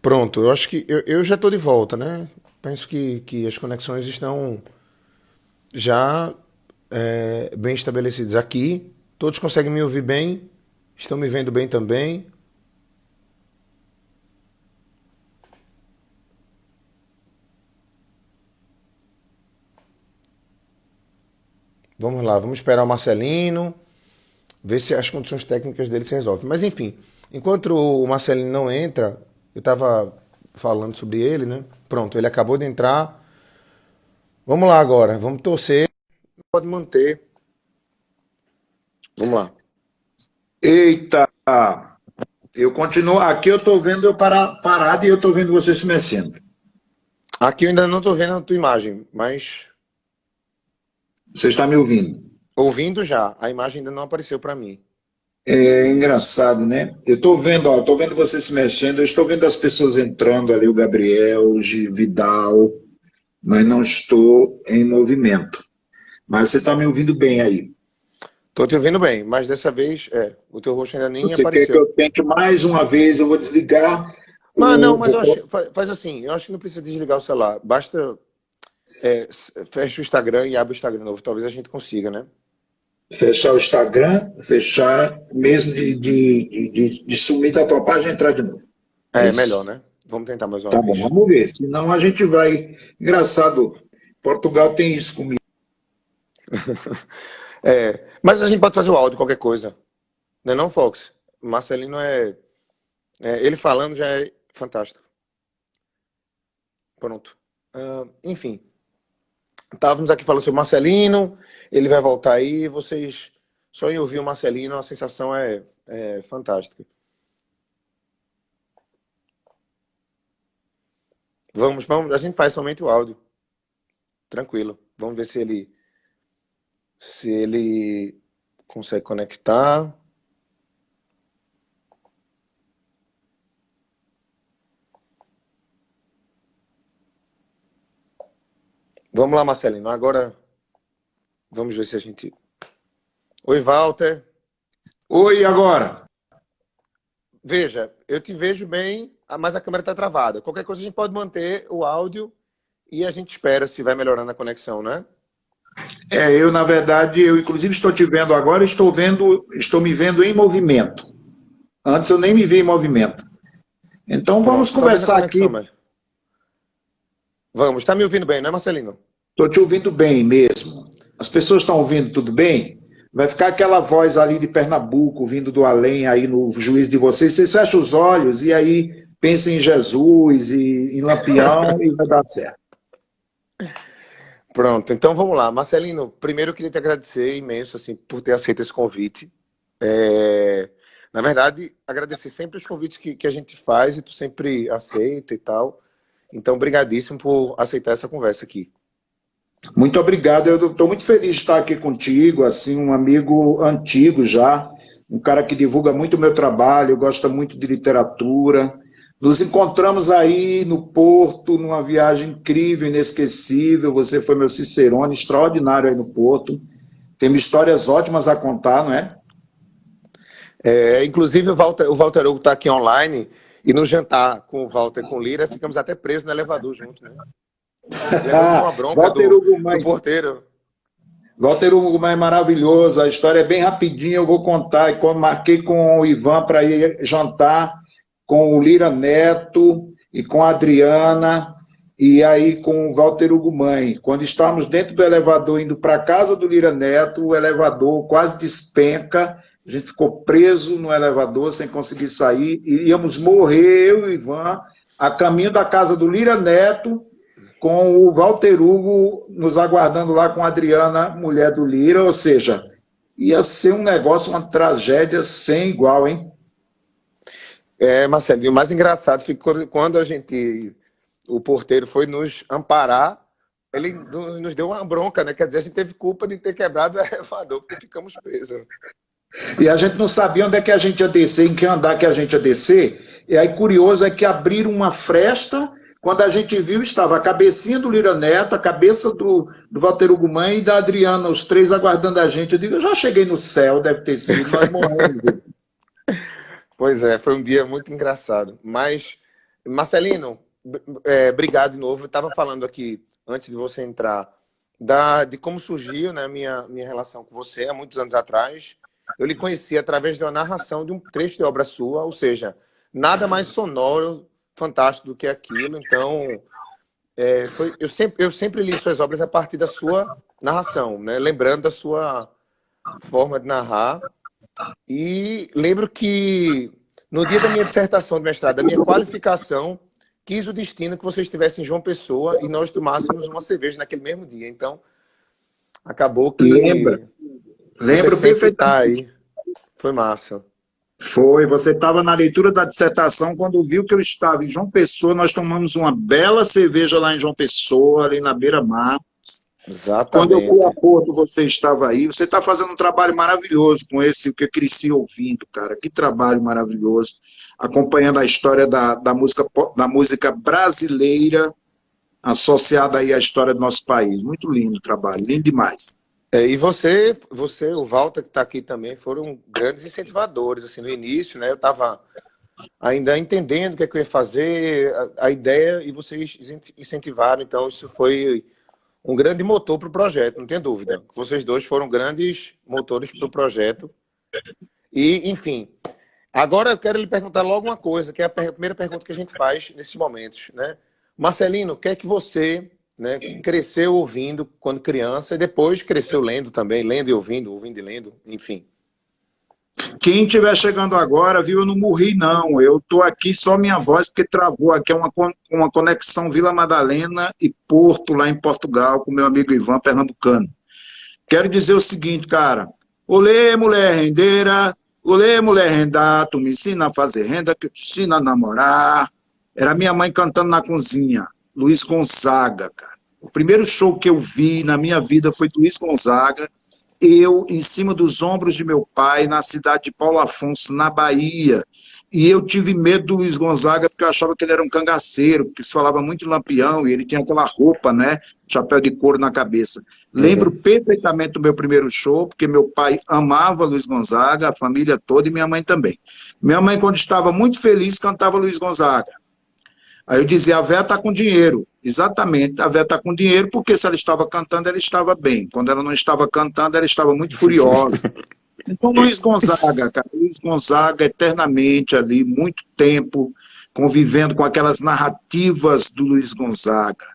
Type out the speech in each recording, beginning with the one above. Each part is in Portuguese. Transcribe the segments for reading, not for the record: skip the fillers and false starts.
Pronto, eu acho que eu já estou de volta, né? Penso que as conexões estão já bem estabelecidas aqui. Todos conseguem me ouvir bem, estão me vendo bem também. Vamos lá, vamos esperar o Marcelino, ver se as condições técnicas dele se resolvem. Mas enfim, enquanto o Marcelino não entra, eu estava falando sobre ele, né? Pronto, ele acabou de entrar. Vamos lá agora, vamos torcer. Pode manter. Vamos lá. Eita, eu continuo. Aqui eu estou vendo parado e eu estou vendo você se mexendo. Aqui eu ainda não estou vendo a tua imagem, mas Você está me ouvindo? ouvindo já. A imagem ainda não apareceu para mim. É engraçado, né? Eu estou vendo, ó, estou vendo você se mexendo, eu estou vendo as pessoas entrando ali, o Gabriel, o Vidal, mas não estou em movimento. Mas você está me ouvindo bem aí. Tô te ouvindo bem, mas dessa vez, o teu rosto ainda nem Você quer que apareceu. eu tente mais uma vez? Eu vou desligar Mas não, o. mas eu acho, faz assim, eu acho que não precisa desligar o celular. Basta, fecha o Instagram e abre o Instagram novo. Talvez a gente consiga, né? Fechar o Instagram, fechar mesmo de sumir da tua página e entrar de novo. É É melhor, isso. né? Vamos tentar mais uma Tá bom, vez. vamos ver. Senão a gente vai. Engraçado, Portugal tem isso comigo. Mas a gente pode fazer o áudio, qualquer coisa. Não é não, Fox? Marcelino ele falando já é fantástico. Pronto. Enfim, estávamos aqui falando sobre o Marcelino, ele vai voltar aí, vocês só em ouvir o Marcelino, a sensação é fantástica. Vamos, a gente faz somente o áudio, tranquilo. Vamos ver se ele consegue conectar. Vamos lá, Marcelino. Agora vamos ver se a gente. Oi, Walter. Oi, agora? Veja, eu te vejo bem, mas a câmera está travada. Qualquer coisa a gente pode manter o áudio e a gente espera se vai melhorando a conexão, né? Eu, na verdade, eu inclusive estou te vendo agora, estou me vendo em movimento. Antes eu nem me vi em movimento. Então vamos Pronto, talvez a conversar conexão, aqui. mas. Vamos, está me ouvindo bem, não é, Marcelino? Estou te ouvindo bem mesmo. As pessoas estão ouvindo tudo bem? Vai ficar aquela voz ali de Pernambuco, vindo do além aí no juiz de vocês. Vocês fecham os olhos e aí pensem em Jesus e em Lampião e vai dar certo. Pronto, então vamos lá. Marcelino, primeiro eu queria te agradecer imenso assim, por ter aceito esse convite. Na verdade, agradecer sempre os convites que a gente faz e tu sempre aceita e tal. Então, brigadíssimo por aceitar essa conversa aqui. Muito obrigado. Eu estou muito feliz de estar aqui contigo, assim, um amigo antigo já, um cara que divulga muito o meu trabalho, gosta muito de literatura. Nos encontramos aí no Porto, numa viagem incrível, inesquecível. Você foi meu cicerone, extraordinário aí no Porto. Temos histórias ótimas a contar, não é? Inclusive, o Walter Hugo está aqui online e no jantar com o Walter e com o Lira, ficamos até presos no elevador junto, né? Levamos uma bronca Walter Hugo do porteiro. Walter Hugo é maravilhoso, a história é bem rapidinha, eu vou contar. E quando marquei com o Ivan para ir jantar com o Lira Neto e com a Adriana, e aí com o Walter Hugo Mãe. Quando estávamos dentro do elevador indo para a casa do Lira Neto, o elevador quase despenca, a gente ficou preso no elevador sem conseguir sair, e íamos morrer, eu e o Ivan, a caminho da casa do Lira Neto, com o Walter Hugo nos aguardando lá com a Adriana, mulher do Lira, ou seja, ia ser um negócio, uma tragédia sem igual, hein? Marcelo, e o mais engraçado foi que quando o porteiro foi nos amparar, ele nos deu uma bronca, né? Quer dizer, a gente teve culpa de ter quebrado o elevador, porque ficamos presos. E a gente não sabia onde é que a gente ia descer, em que andar que a gente ia descer. E aí, curioso é que abriram uma fresta. Quando a gente viu, estava a cabecinha do Lira Neto, a cabeça do Walter Hugo Mãe e da Adriana, os três aguardando a gente. Eu digo, eu já cheguei no céu, deve ter sido, nós morremos. Pois é, foi um dia muito engraçado. Mas Marcelino, obrigado de novo. Eu estava falando aqui, antes de você entrar, de como surgiu, né, minha relação com você há muitos anos atrás. Eu lhe conheci através de uma narração de um trecho de obra sua, ou seja, nada mais sonoro, fantástico do que aquilo. Então, eu sempre li suas obras a partir da sua narração, né, lembrando da sua forma de narrar. E lembro que no dia da minha dissertação de mestrado, da minha qualificação, quis o destino que você estivesse em João Pessoa e nós tomássemos uma cerveja naquele mesmo dia. Então, acabou que você Lembro sempre está perfeitamente. aí. Foi massa. Foi, você estava na leitura da dissertação, quando viu que eu estava em João Pessoa, nós tomamos uma bela cerveja lá em João Pessoa, ali na beira-mar. Quando eu fui a Exatamente. Porto, você estava aí. Você está fazendo um trabalho maravilhoso com esse, o que eu cresci ouvindo, cara. Que trabalho maravilhoso. Acompanhando a história da música brasileira associada aí à história do nosso país. Muito lindo o trabalho, lindo demais. E o Walter, que está aqui também, foram grandes incentivadores. Assim, no início, né, eu estava ainda entendendo o que é que eu ia fazer, a ideia, e vocês incentivaram. Então, isso foi um grande motor para o projeto, não tenho dúvida. Vocês dois foram grandes motores para o projeto. E, enfim, agora eu quero lhe perguntar logo uma coisa, que é a primeira pergunta que a gente faz nesses momentos, né? Marcelino, o que é que você, né, cresceu ouvindo quando criança e depois cresceu lendo também, lendo e ouvindo, ouvindo e lendo, enfim. Quem estiver chegando agora, viu, eu não morri, não. Eu estou aqui só minha voz, porque travou aqui uma conexão Vila Madalena e Porto, lá em Portugal, com meu amigo Ivan, pernambucano. Quero dizer o seguinte, cara. Olê, mulher rendeira, olê, mulher rendar, tu me ensina a fazer renda, que eu te ensino a namorar. Era minha mãe cantando na cozinha, Luiz Gonzaga, cara. O primeiro show que eu vi na minha vida foi do Luiz Gonzaga, eu em cima dos ombros de meu pai, na cidade de Paulo Afonso, na Bahia. E eu tive medo do Luiz Gonzaga porque eu achava que ele era um cangaceiro, porque se falava muito em Lampião e ele tinha aquela roupa, né? Chapéu de couro na cabeça. Lembro Uhum. perfeitamente do meu primeiro show, porque meu pai amava Luiz Gonzaga, a família toda e minha mãe também. Minha mãe, quando estava muito feliz, cantava Luiz Gonzaga. Aí eu dizia, a véia está com dinheiro. Exatamente, a véia está com dinheiro porque se ela estava cantando, ela estava bem. Quando ela não estava cantando, ela estava muito furiosa. Então, Luiz Gonzaga, cara, Luiz Gonzaga eternamente ali, muito tempo, convivendo com aquelas narrativas do Luiz Gonzaga,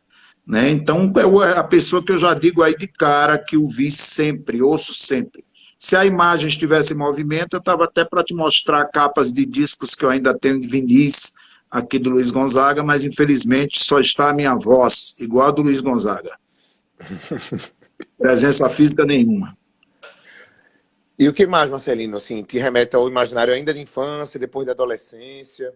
né? Então, é a pessoa que eu já digo aí de cara, que eu vi sempre, ouço sempre. Se a imagem estivesse em movimento, eu estava até para te mostrar capas de discos que eu ainda tenho de vinis aqui do Luiz Gonzaga, mas infelizmente só está a minha voz, igual a do Luiz Gonzaga. Presença física nenhuma. E o que mais, Marcelino, assim, te remete ao imaginário ainda de infância, depois da adolescência?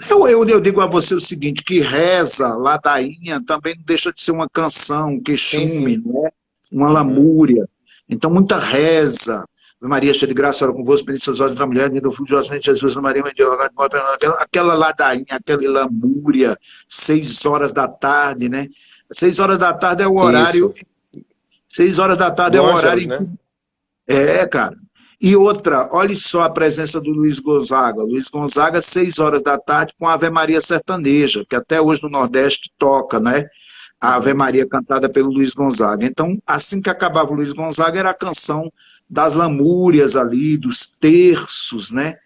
Eu digo a você o seguinte, que reza, ladainha, também não deixa de ser uma canção, um Sim, queixume, sim. né? Uma Uhum. lamúria. Então, muita reza. Ave Maria, cheia de graça, ora convosco, bendito sois vós da mulher, do fruto de vosso Jesus, Maria, mãe de Deus, aquela ladainha, aquela lamúria, 6 horas da tarde, né? 6 horas da tarde é o horário, Isso. 6 horas da tarde é Do o horário Ângelus, em que... né? Cara. E outra, olhe só a presença do Luiz Gonzaga. Luiz Gonzaga, 6 horas da tarde, com a Ave Maria Sertaneja, que até hoje no Nordeste toca, né? A Ave Uhum. Maria cantada pelo Luiz Gonzaga. Então, assim que acabava o Luiz Gonzaga, era a canção das lamúrias ali, dos terços, né?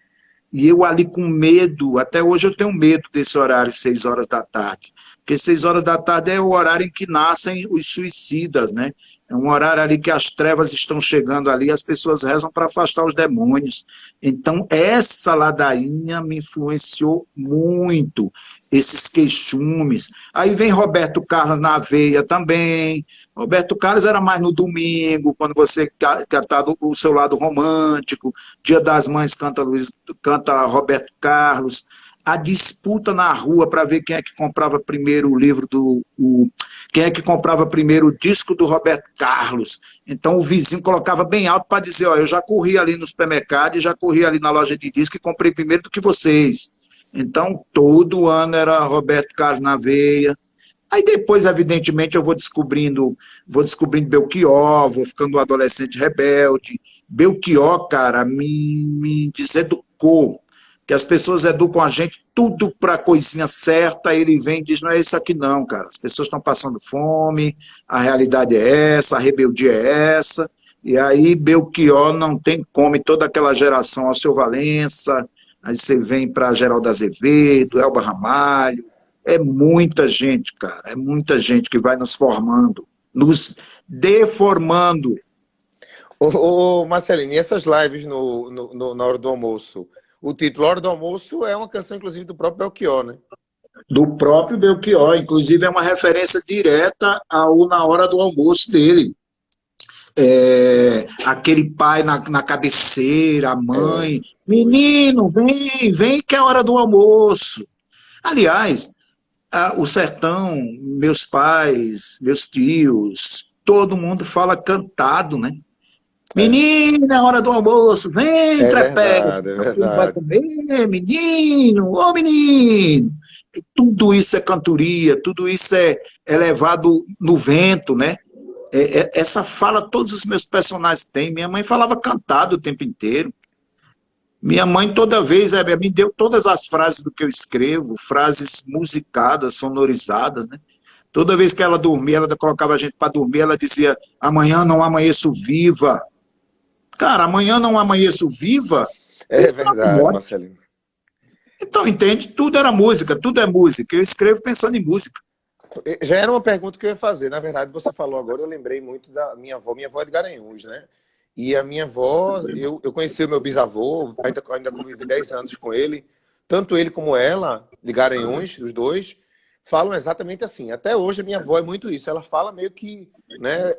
E eu ali com medo, até hoje eu tenho medo desse horário, 6 horas da tarde. Porque 6 horas da tarde é o horário em que nascem os suicidas, né? É um horário ali que as trevas estão chegando ali, as pessoas rezam para afastar os demônios. Então, essa ladainha me influenciou muito, esses queixumes. Aí vem Roberto Carlos na veia também. Roberto Carlos era mais no domingo, quando você está do seu lado romântico. Dia das Mães canta Roberto Carlos. A disputa na rua para ver quem é que comprava primeiro o livro quem é que comprava primeiro o disco do Roberto Carlos. Então o vizinho colocava bem alto para dizer, ó, eu já corri ali no supermercado, já corri ali na loja de disco e comprei primeiro do que vocês. Então todo ano era Roberto Carlos na veia. Aí depois, evidentemente, eu vou descobrindo Belchior, vou ficando um adolescente rebelde. Belchior, cara, me deseducou. que as pessoas educam a gente tudo para a coisinha certa, aí ele vem e diz, não é isso aqui não, cara. As pessoas estão passando fome, a realidade é essa, a rebeldia é essa, e aí Belchior não tem como, e toda aquela geração, Alceu Valença, aí você vem para Geraldo Azevedo, Elba Ramalho, é muita gente, cara, é muita gente que vai nos formando, nos deformando. Ô, Marcelinho, e essas lives na hora do almoço? O título Hora do Almoço é uma canção, inclusive, do próprio Belchior, né? Do próprio Belchior, inclusive é uma referência direta ao Na Hora do Almoço dele. Aquele pai na cabeceira, a É, mãe, pois. menino, vem, vem que é a hora do almoço. Aliás, o sertão, meus pais, meus tios, todo mundo fala cantado, né? É, Menino, é hora do almoço, vem, trepéia, é meu filho vai verdade. comer, menino, ô menino. E tudo isso é cantoria, tudo isso é levado no vento, né? Essa fala todos os meus personagens têm. Minha mãe falava cantado o tempo inteiro. Minha mãe toda vez me deu todas as frases do que eu escrevo, frases musicadas, sonorizadas, né? Toda vez que ela dormia, ela colocava a gente para dormir, ela dizia: amanhã não amanheço viva. Cara, amanhã não amanheço viva. É Isso não é verdade, morte. Marcelinho. Então, entende? Tudo era música, tudo é música. Eu escrevo pensando em música. Já era uma pergunta que eu ia fazer. Na verdade, você falou agora, eu lembrei muito da minha avó. Minha avó é de Garanhuns, né? E a minha avó, eu conheci o meu bisavô, ainda convivi 10 anos com ele. Tanto ele como ela, de Garanhuns, os dois, falam exatamente assim. Até hoje a minha avó é muito isso. Ela fala meio que, né,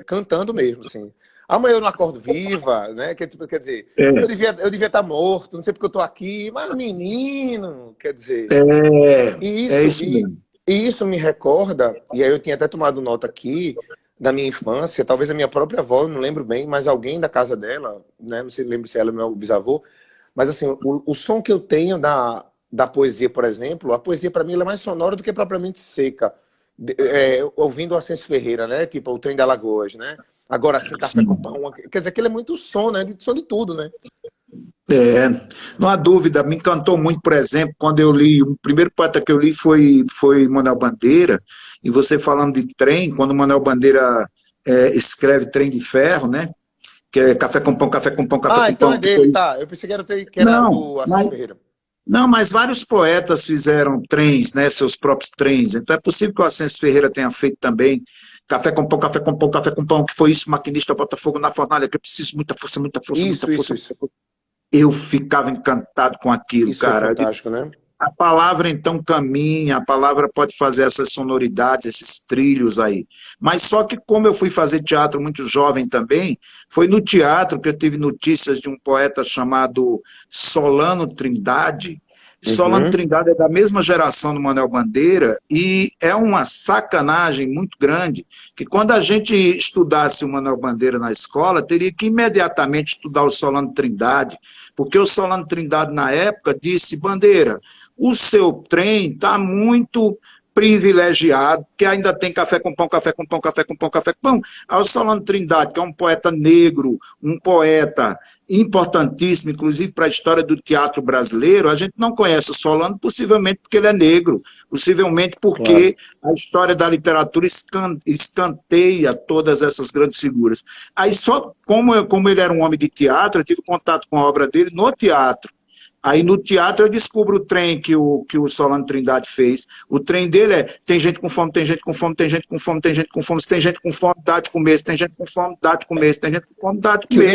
cantando mesmo, assim. Amanhã eu não acordo viva, né? Quer dizer, É, eu devia estar morto, não sei porque eu tô aqui, mas menino, quer dizer. E é isso, isso e, mesmo. e isso me recorda, e aí eu tinha até tomado nota aqui da minha infância, talvez a minha própria avó, eu não lembro bem, mas alguém da casa dela, né, não sei, lembro se ela é meu bisavô, mas assim, o som que eu tenho da poesia, por exemplo, a poesia para mim ela é mais sonora do que propriamente seca. Ouvindo o Ascenso Ferreira, né, tipo o Trem de Alagoas, né, agora sim, Café com Sim. Pão, quer dizer, aquele é muito som, né, de som de tudo, né. É, não há dúvida, me encantou muito, por exemplo, quando eu li, o primeiro poeta que eu li foi Manuel Bandeira, e você falando de trem, quando Manuel Bandeira escreve Trem de Ferro, né? Que é café com pão, café com pão, café Ah, com então é pão, que dele, foi isso. tá, eu pensei que era Não, do mas, Ascenso Ferreira. não, mas vários poetas fizeram trens, né? Seus próprios trens. Então é possível que o Ascenso Ferreira tenha feito também café com pão, café com pão, café com pão, que foi isso, maquinista, Botafogo na fornalha, que eu preciso muita força, muita força, muita Isso, isso, força. isso. Eu ficava encantado com aquilo, Isso é cara. fantástico, né? A palavra então caminha, a palavra pode fazer essas sonoridades, esses trilhos aí. Mas só que como eu fui fazer teatro muito jovem também, foi no teatro que eu tive notícias de um poeta chamado Solano Trindade. Solano Uhum. Trindade é da mesma geração do Manuel Bandeira e é uma sacanagem muito grande que quando a gente estudasse o Manuel Bandeira na escola, teria que imediatamente estudar o Solano Trindade, porque o Solano Trindade na época disse: Bandeira, o seu trem está muito privilegiado, que ainda tem café com pão, café com pão, café com pão, café com pão. Aí o Solano Trindade, que é um poeta negro, um poeta importantíssimo, inclusive para a história do teatro brasileiro, a gente não conhece o Solano, possivelmente porque ele é negro, possivelmente Claro. porque a história da literatura escanteia todas essas grandes figuras. Aí só como ele era um homem de teatro, eu tive contato com a obra dele no teatro. Aí no teatro eu descubro o trem que o Solano Trindade fez. O trem dele tem gente com fome, tem gente com fome, tem gente com fome, tem gente com fome, se tem gente com fome, dá de comer, se tem gente com fome, dá de comer, se tem gente com fome, dá de Que comer. O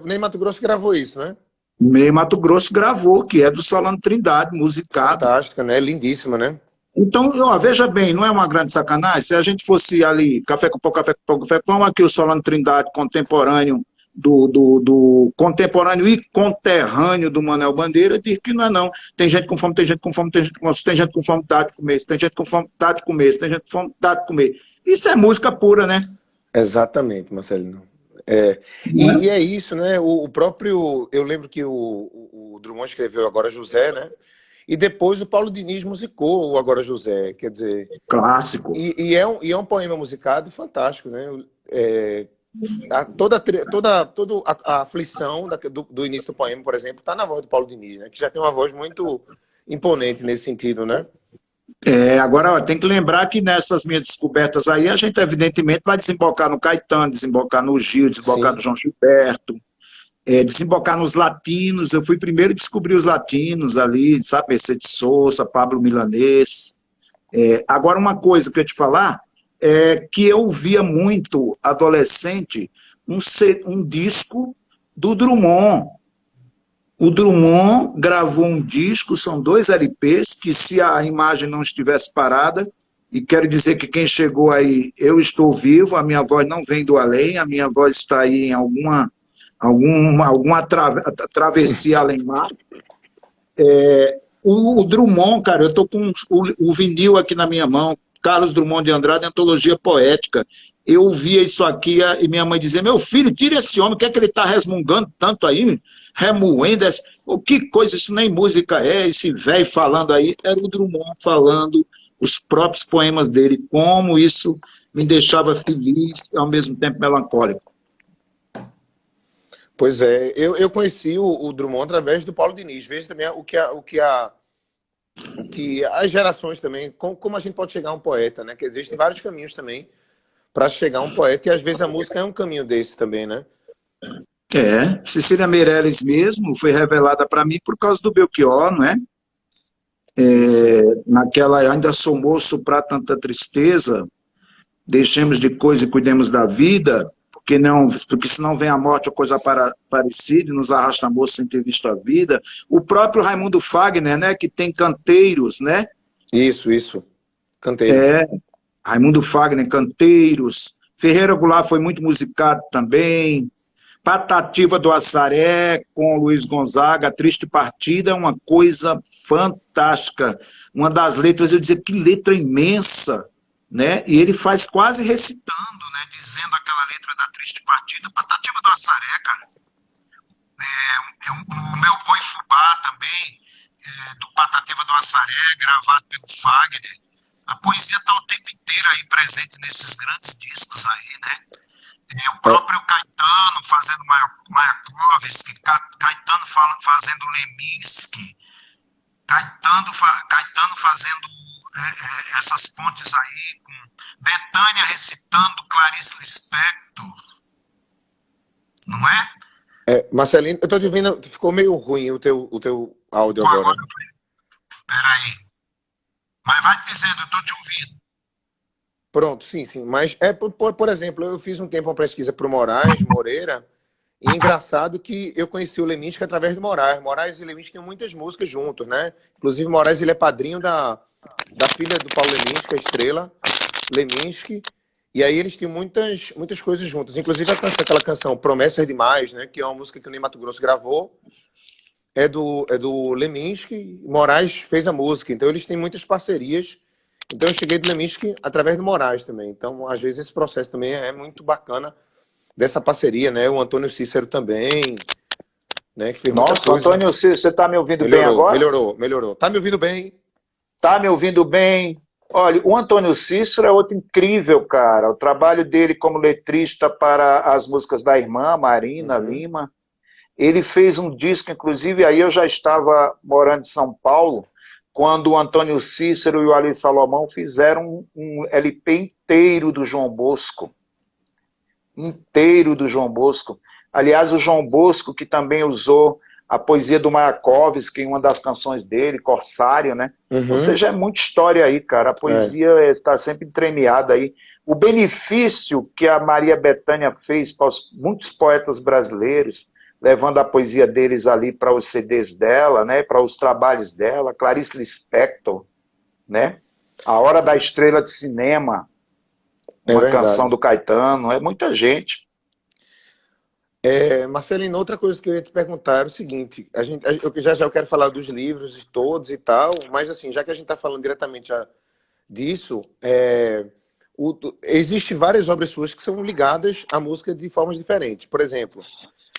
Ney Mato Grosso gravou isso, né? Meio Mato Grosso gravou, que é do Solano Trindade, musicado. Fantástica, né? Lindíssima, né? Então, ó, veja bem, não é uma grande sacanagem? Se a gente fosse ali, café com pão, café com pão, café com pão, aqui o Solano Trindade, contemporâneo do contemporâneo e conterrâneo do Manuel Bandeira, diz que não é não. Tem gente com fome, tem gente com fome, tem gente com fome, tem gente com fome, dá de comer, tem gente com fome, dá de comer, tem gente com fome, dá de comer. Isso é música pura, né? Exatamente, Marcelino. É, Não e é? é isso, né? O próprio. Eu lembro que o Drummond escreveu Agora José, né? E depois o Paulo Diniz musicou o Agora José. Quer dizer, Clássico. e é um poema musicado fantástico, né? É, toda a aflição do início do poema, por exemplo, está na voz do Paulo Diniz, né? Que já tem uma voz muito imponente nesse sentido, né? Agora, ó, tem que lembrar que nessas minhas descobertas aí, a gente evidentemente vai desembocar no Caetano, desembocar no Gil, desembocar no Sim. João Gilberto, desembocar nos latinos. Eu fui primeiro a descobrir os latinos ali, sabe? Mercedes Sosa, Pablo Milanês. Agora, uma coisa que eu ia te falar é que eu via muito, adolescente, um disco do Drummond. O Drummond gravou um disco, são 2 LPs, que se a imagem não estivesse parada, e quero dizer que quem chegou aí, eu estou vivo, a minha voz não vem do além, a minha voz está aí em alguma travessia além-mar. O Drummond, cara, eu estou com o vinil aqui na minha mão, Carlos Drummond de Andrade, Antologia Poética. Eu via isso aqui e minha mãe dizia, meu filho, tira esse homem, o que é que ele está resmungando tanto aí? Remoendo, que coisa, isso nem música é, esse velho falando aí. Era o Drummond falando os próprios poemas dele, como isso me deixava feliz e ao mesmo tempo melancólico. Pois é, eu conheci o Drummond através do Paulo Diniz. Veja também o que as gerações também, como a gente pode chegar a um poeta, né? Que existem vários caminhos também para chegar a um poeta, e às vezes a música é um caminho desse também, né? Cecília Meirelles mesmo foi revelada para mim por causa do Belchior, não é? Sim, sim. Naquela, ainda sou moço para tanta tristeza, deixemos de coisa e cuidemos da vida, porque senão vem a morte ou coisa parecida e nos arrasta a moça sem ter visto a vida. O próprio Raimundo Fagner, né, que tem canteiros, né? Isso. Canteiros. Raimundo Fagner, canteiros. Ferreira Goulart foi muito musicado também. Patativa do Assaré com Luiz Gonzaga, Triste Partida, é uma coisa fantástica. Uma das letras, eu dizia, que letra imensa, né? E ele faz quase recitando, né? Dizendo aquela letra da Triste Partida. Patativa do Assaré, cara. O Meu Boi Fubá também, do Patativa do Assaré, gravado pelo Fagner. A poesia está o tempo inteiro aí presente nesses grandes discos aí, né? O É, próprio Caetano fazendo Mayakovsky, Caetano fazendo Leminski, Caetano fazendo essas pontes aí, com Bethânia recitando Clarice Lispector, não é? Marcelinho, eu tô te vendo, ficou meio ruim o teu áudio Pô, agora, agora. peraí, mas vai dizendo, eu estou te ouvindo. Pronto, sim. Mas, por exemplo, eu fiz um tempo uma pesquisa para o Moraes Moreira, e é engraçado que eu conheci o Leminski através do Moraes. Moraes e Leminski têm muitas músicas juntos, né? Inclusive, Moraes ele é padrinho da filha do Paulo Leminski, a Estrela Leminski. E aí eles têm muitas coisas juntas. Inclusive aquela canção Promessas Demais, né? Que é uma música que o Ney Matogrosso gravou. É do Leminski. Moraes fez a música. Então eles têm muitas parcerias. Então eu cheguei do Leminski através do Moraes também. Então, às vezes, esse processo também é muito bacana dessa parceria, né? O Antônio Cícero também, né? Que fez muita Nossa, coisa. Antônio Cícero, você está me ouvindo bem Melhorou, agora? melhorou, melhorou. Tá me ouvindo bem? Tá me ouvindo bem? Olha, o Antônio Cícero é outro incrível, cara. O trabalho dele como letrista para as músicas da irmã, Marina Uhum. Lima. Ele fez um disco, inclusive, aí eu já estava morando em São Paulo, quando o Antônio Cícero e o Ali Salomão fizeram um LP inteiro do João Bosco. Inteiro do João Bosco. Aliás, o João Bosco, que também usou a poesia do Mayakovsky em uma das canções dele, Corsário, né? Ou Uhum. seja, é muita história aí, cara. A É, poesia está sempre entremeada aí. O benefício que a Maria Bethânia fez para muitos poetas brasileiros, levando a poesia deles ali para os CDs dela, né? Para os trabalhos dela, Clarice Lispector, né? A Hora da Estrela de Cinema, é uma canção verdade. do Caetano, é muita gente. Marcelino, outra coisa que eu ia te perguntar era o seguinte: eu já eu quero falar dos livros todos e tal, mas assim, já que a gente está falando diretamente disso, existe várias obras suas que são ligadas à música de formas diferentes. Por exemplo,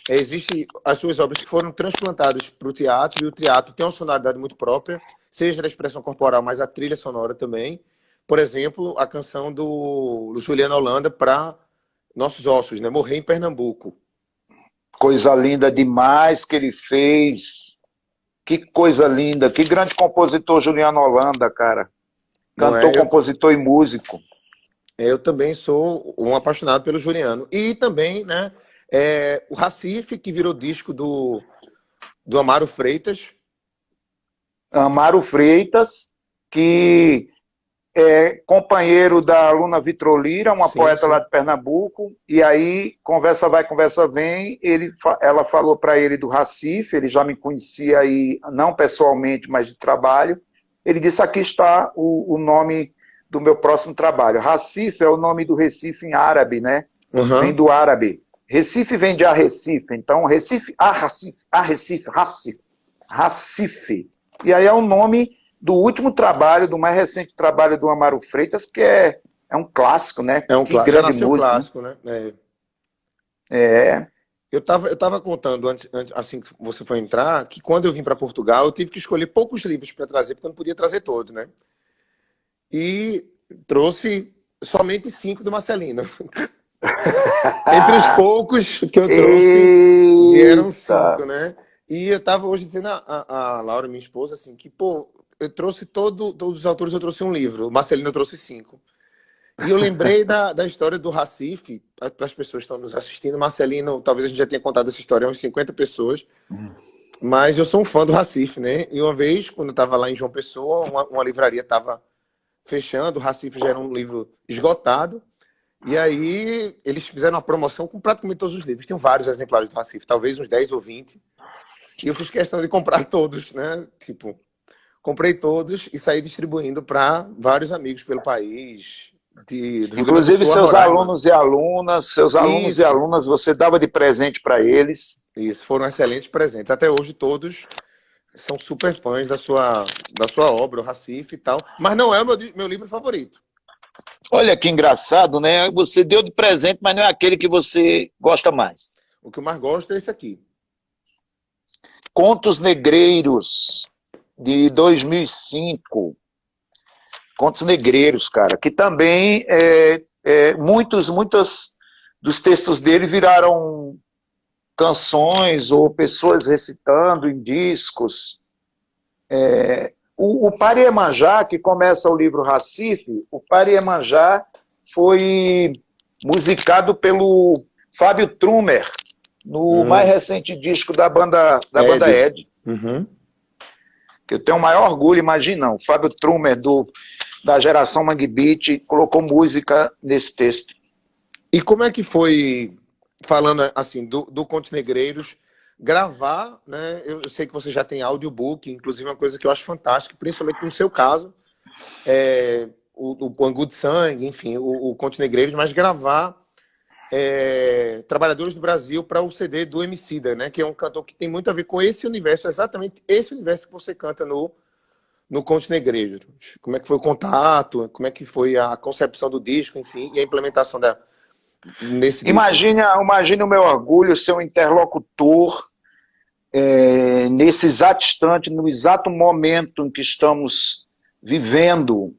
existe as suas obras que foram transplantadas para o teatro, e o teatro tem uma sonoridade muito própria, seja da expressão corporal, mas a trilha sonora também. Por exemplo, a canção do Juliano Holanda para Nossos Ossos, né? Morrer em Pernambuco. Coisa linda demais que ele fez. Que coisa linda. Que grande compositor Juliano Holanda, cara. Não Cantor, é? compositor e músico. Eu também sou um apaixonado pelo Juliano. E também, né, o Recife, que virou disco do Amaro Freitas. Amaro Freitas, que é companheiro da Luna Vitrolira, uma Sim, poeta lá sim. de Pernambuco, e aí, conversa vai, conversa vem, ela falou para ele do Recife, ele já me conhecia aí, não pessoalmente, mas de trabalho, ele disse, aqui está o nome do meu próximo trabalho. Recife é o nome do Recife em árabe, né? Vem Uhum. do árabe. Recife vem de Arrecife, então Recife, Arrecife, Recife. E aí é o nome do último trabalho, do mais recente trabalho do Amaro Freitas, que é um clássico, né? Que Já grande nasceu músico, né? clássico, né? É. É. Eu tava contando, assim que você foi entrar, que quando eu vim para Portugal, eu tive que escolher poucos livros para trazer, porque eu não podia trazer todos, né? E trouxe somente 5 do Marcelino. Entre os poucos que eu trouxe, vieram Eita! 5, né? E eu tava hoje dizendo a Laura, minha esposa, assim, que, pô, eu trouxe todos os autores, eu trouxe um livro. O Marcelino eu trouxe 5. E eu lembrei da história do Recife, para as pessoas que estão nos assistindo. Marcelino, talvez a gente já tenha contado essa história a uns 50 pessoas, mas eu sou um fã do Recife, né? E uma vez, quando eu estava lá em João Pessoa, uma livraria estava fechando, o Recife já era um livro esgotado, e aí eles fizeram uma promoção com praticamente todos os livros. Tem vários exemplares do Recife, talvez uns 10 ou 20. E eu fiz questão de comprar todos, né? Tipo, comprei todos e saí distribuindo para vários amigos pelo país, do Rio Grande do Inclusive Sul a seus Roraima. seus alunos e Isso, alunas, você dava de presente para eles. isso, foram excelentes presentes. Até hoje todos são super fãs da sua obra, o Recife e tal. Mas não é o meu livro favorito. Olha que engraçado, né? Você deu de presente, mas não é aquele que você gosta mais. O que eu mais gosto é esse aqui. Contos Negreiros, de 2005. Contos Negreiros, cara, que também muitos dos textos dele viraram canções ou pessoas recitando em discos. O Pari Iemanjá, que começa o livro Recife, o Pari Iemanjá foi musicado pelo Fábio Trumer, no mais recente disco da banda Ed. Ed, Uhum. que eu tenho o maior orgulho, imagina, o Fábio Trumer, da geração Mangue Beat, colocou música nesse texto. E como é que foi, falando assim, do Contos Negreiros, gravar, né? Eu sei que você já tem audiobook, inclusive uma coisa que eu acho fantástica, principalmente no seu caso, o Angu de Sangue, enfim, o Contos Negreiros, mas gravar Trabalhadores do Brasil para o CD do Emicida, né? Que é um cantor que tem muito a ver com esse universo, exatamente esse universo que você canta no Contos Negreiros. Como é que foi o contato, como é que foi a concepção do disco, enfim, e a implementação nesse disco. Imagine o meu orgulho ser um interlocutor nesse exato instante, no exato momento em que estamos vivendo,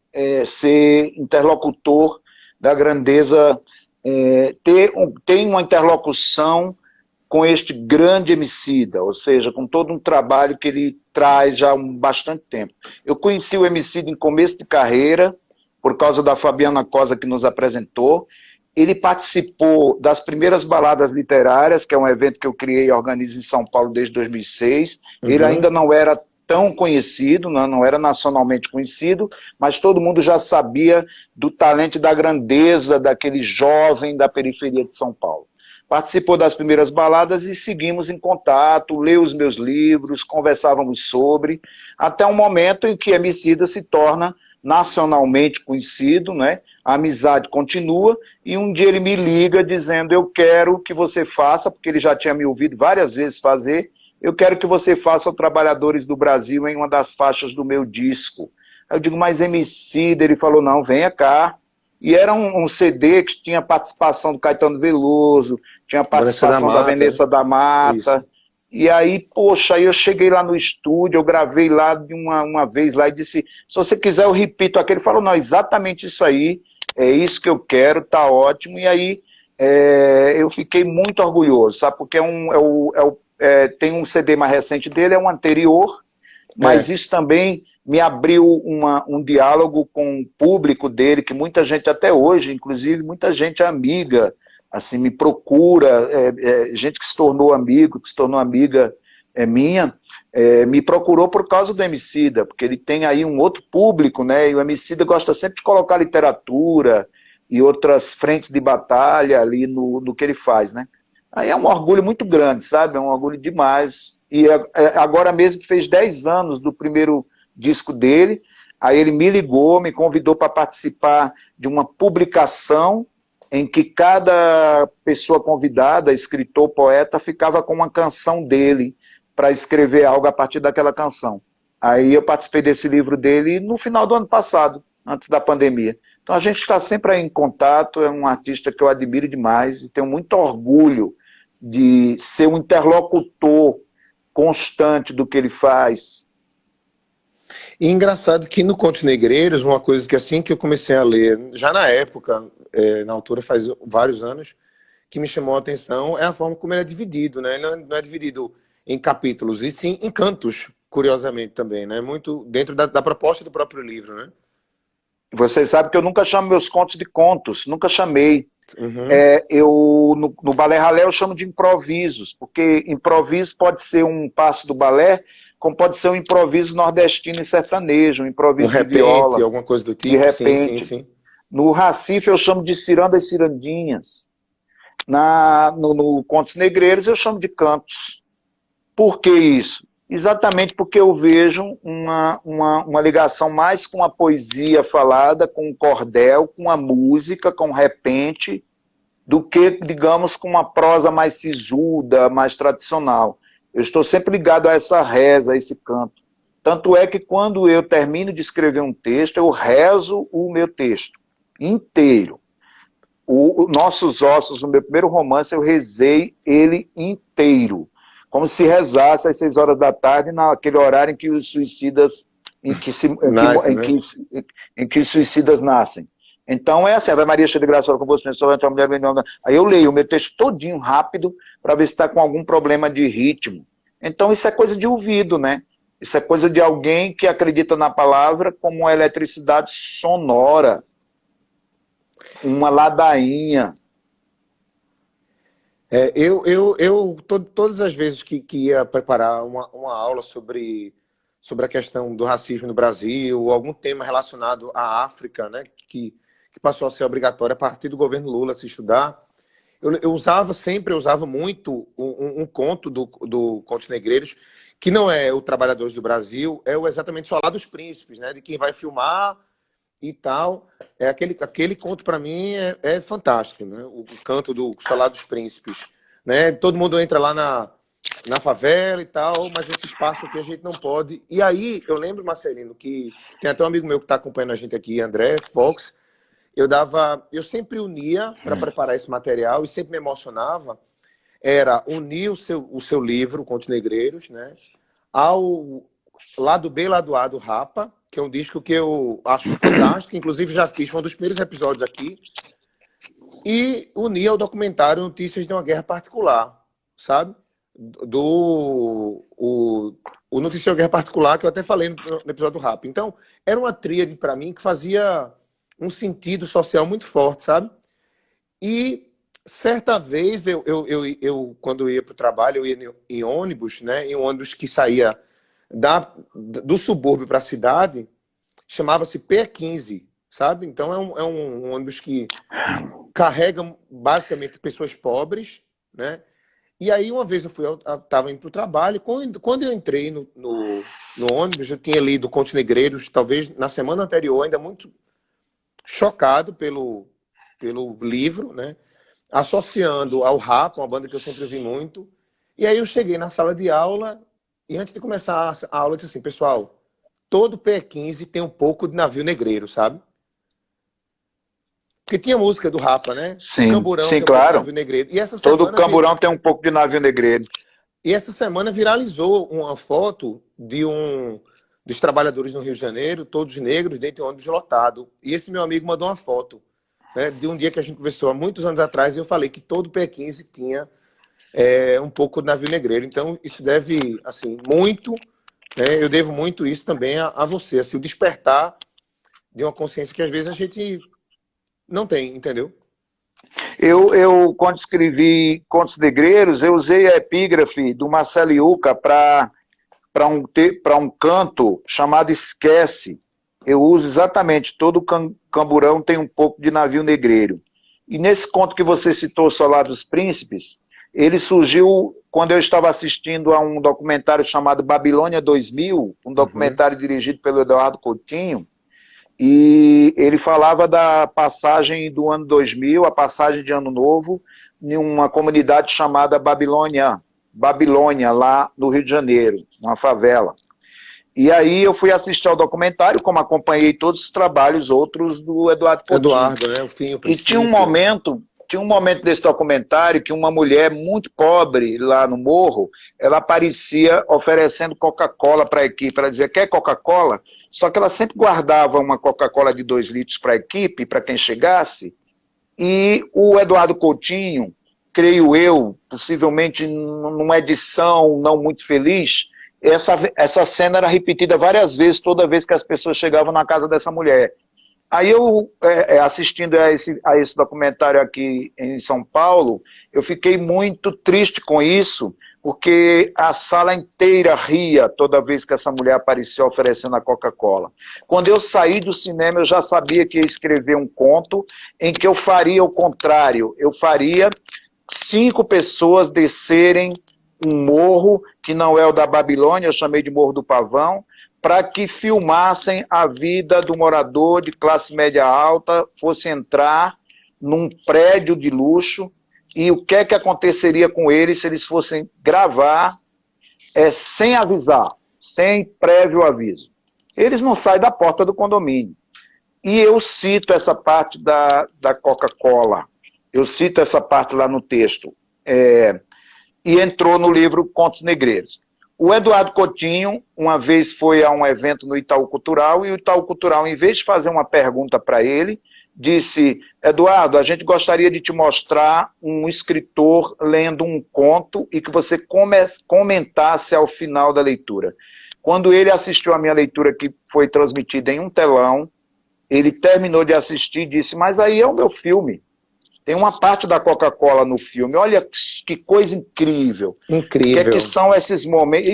ser interlocutor da grandeza, ter uma interlocução com este grande Emicida, ou seja, com todo um trabalho que ele traz já há bastante tempo. Eu conheci o Emicida em começo de carreira, por causa da Fabiana Cosa que nos apresentou. Ele participou das primeiras baladas literárias, que é um evento que eu criei e organizo em São Paulo desde 2006. Ele Uhum. ainda não era tão conhecido, não era nacionalmente conhecido, mas todo mundo já sabia do talento e da grandeza daquele jovem da periferia de São Paulo. Participou das primeiras baladas e seguimos em contato, leu os meus livros, conversávamos sobre, até um momento em que Emicida se torna nacionalmente conhecido, né? A amizade continua, e um dia ele me liga dizendo, eu quero que você faça, porque ele já tinha me ouvido várias vezes fazer, eu quero que você faça o Trabalhadores do Brasil em uma das faixas do meu disco. Aí eu digo, mas Emicida, ele falou, não, venha cá. E era um CD que tinha participação do Caetano Veloso, tinha participação da Vanessa da Mata. Isso. E aí, poxa, aí eu cheguei lá no estúdio, eu gravei lá de uma vez lá e disse, se você quiser eu repito aquele. Ele falou, não, exatamente isso aí, é isso que eu quero, tá ótimo. E aí eu fiquei muito orgulhoso, sabe? Porque tem um CD mais recente dele, é um anterior, mas É. isso também me abriu um diálogo com o público dele, que muita gente até hoje, inclusive muita gente amiga, assim, me procura, gente que se tornou amigo, que se tornou amiga minha, me procurou por causa do Emicida, porque ele tem aí um outro público, né? E o Emicida gosta sempre de colocar literatura e outras frentes de batalha ali no que ele faz, né? Aí é um orgulho muito grande, sabe? É um orgulho demais. E agora mesmo que fez 10 anos do primeiro disco dele, aí ele me ligou, me convidou para participar de uma publicação em que cada pessoa convidada, escritor, poeta, ficava com uma canção dele para escrever algo a partir daquela canção. Aí eu participei desse livro dele no final do ano passado, antes da pandemia. Então a gente está sempre aí em contato, é um artista que eu admiro demais e tenho muito orgulho de ser um interlocutor constante do que ele faz. E engraçado que no Contos Negreiros, uma coisa que assim que eu comecei a ler, já na época, na altura faz vários anos, que me chamou a atenção é a forma como ele é dividido, né? Ele não é dividido em capítulos, e sim em cantos, curiosamente também, né? Muito dentro da proposta do próprio livro, né? Vocês sabem que eu nunca chamo meus contos de contos, nunca chamei. Uhum. No balé ralé eu chamo de improvisos, porque improviso pode ser um passo do balé, como pode ser um improviso nordestino e sertanejo, um Um improviso de repente, viola, alguma coisa do de tipo, sim, sim, repente. sim. No Recife eu chamo de cirandas e cirandinhas. No Contos Negreiros eu chamo de cantos. Por que isso? Exatamente porque eu vejo uma ligação mais com a poesia falada, com o cordel, com a música, com o repente, do que, digamos, com uma prosa mais sisuda, mais tradicional. Eu estou sempre ligado a essa reza, a esse canto. Tanto é que quando eu termino de escrever um texto, eu rezo o meu texto inteiro. Nossos Ossos, o meu primeiro romance, eu rezei ele inteiro. Como se rezasse às 6 horas da tarde, naquele horário em que os suicidas, Nice, né? em que os suicidas nascem. Então é assim, Ave Maria, cheia de graça, com você, a mulher bem. Aí eu leio o meu texto todinho rápido para ver se está com algum problema de ritmo. Então isso é coisa de ouvido, né? Isso é coisa de alguém que acredita na palavra como uma eletricidade sonora, uma ladainha. Todas as vezes que ia preparar uma aula sobre a questão do racismo no Brasil, ou algum tema relacionado à África, né, que passou a ser obrigatório a partir do governo Lula se estudar, eu usava muito um conto do Contos Negreiros, que não é o Trabalhadores do Brasil, exatamente o Solar dos Príncipes, né, de quem vai filmar e tal. Aquele conto, para mim, é fantástico, né? O canto do Solar dos Príncipes. Né? Todo mundo entra lá na favela e tal, mas esse espaço aqui a gente não pode. E aí, eu lembro, Marcelino, que tem até um amigo meu que está acompanhando a gente aqui, André Fox, eu sempre unia para preparar esse material e sempre me emocionava, era unir o seu livro, Contos Negreiros, né, ao lado B, lado A do Rapa, que é um disco que eu acho fantástico, inclusive já fiz, foi um dos primeiros episódios aqui, e unir ao documentário Notícias de uma Guerra Particular, sabe? O Notícias de uma Guerra Particular, que eu até falei no episódio do Rapa. Então, era uma tríade para mim que fazia um sentido social muito forte, sabe? E certa vez, quando eu ia para o trabalho, eu ia em ônibus, né? Em um ônibus que saía do subúrbio para a cidade, chamava-se P15, sabe? Então é um ônibus que carrega basicamente pessoas pobres, né? E aí uma vez eu estava indo para o trabalho, quando eu entrei no ônibus, eu tinha lido Contos Negreiros, talvez na semana anterior, ainda muito chocado pelo livro, né? Associando ao Rapa, uma banda que eu sempre ouvi muito. E aí eu cheguei na sala de aula e antes de começar a aula eu disse assim, pessoal, todo P15 tem um pouco de navio negreiro, sabe? Porque tinha música do Rapa, né? Sim, Camburão sim, tem um pouco de claro. navio negreiro. Todo camburão tem um pouco de navio negreiro. E essa semana viralizou uma foto dos trabalhadores no Rio de Janeiro, todos negros, dentro de um ônibus lotado. E esse meu amigo mandou uma foto, né, de um dia que a gente conversou há muitos anos atrás, eu falei que todo P15 tinha um pouco de navio negreiro. Então, isso deve, assim, muito, né, eu devo muito isso também a você, assim, o despertar de uma consciência que às vezes a gente não tem, entendeu? Quando escrevi Contos Negreiros, eu usei a epígrafe do Marcelo Iuca para um canto chamado Esquece. Eu uso exatamente, todo camburão tem um pouco de navio negreiro. E nesse conto que você citou, Solar dos Príncipes, ele surgiu quando eu estava assistindo a um documentário chamado Babilônia 2000, um documentário dirigido pelo Eduardo Coutinho, e ele falava da passagem do ano 2000, a passagem de Ano Novo, em uma comunidade chamada Babilônia, lá no Rio de Janeiro, uma favela. E aí eu fui assistir ao documentário, como acompanhei todos os trabalhos outros do Eduardo Coutinho. Eduardo, né? O fim, o E princípio. tinha um momento desse documentário que uma mulher muito pobre lá no morro, ela aparecia oferecendo Coca-Cola para a equipe. Ela dizia, quer Coca-Cola? Só que ela sempre guardava uma Coca-Cola de 2 litros para a equipe, para quem chegasse. E o Eduardo Coutinho, creio eu, possivelmente numa edição não muito feliz, essa cena era repetida várias vezes, toda vez que as pessoas chegavam na casa dessa mulher. Aí eu, assistindo a esse documentário aqui em São Paulo, eu fiquei muito triste com isso, porque a sala inteira ria toda vez que essa mulher aparecia oferecendo a Coca-Cola. Quando eu saí do cinema, eu já sabia que ia escrever um conto em que eu faria o contrário. Eu faria 5 pessoas descerem um morro, que não é o da Babilônia, eu chamei de Morro do Pavão, para que filmassem a vida do morador de classe média alta, fosse entrar num prédio de luxo, e o que é que aconteceria com eles se eles fossem gravar sem avisar, sem prévio aviso. Eles não saem da porta do condomínio. E eu cito essa parte da Coca-Cola, eu cito essa parte lá no texto, e entrou no livro Contos Negreiros. O Eduardo Coutinho, uma vez foi a um evento no Itaú Cultural, e o Itaú Cultural, em vez de fazer uma pergunta para ele, disse, Eduardo, a gente gostaria de te mostrar um escritor lendo um conto e que você comentasse ao final da leitura. Quando ele assistiu a minha leitura, que foi transmitida em um telão, ele terminou de assistir e disse, mas aí é o meu filme. Tem uma parte da Coca-Cola no filme. Olha que coisa incrível. Incrível. O que é que são esses momentos?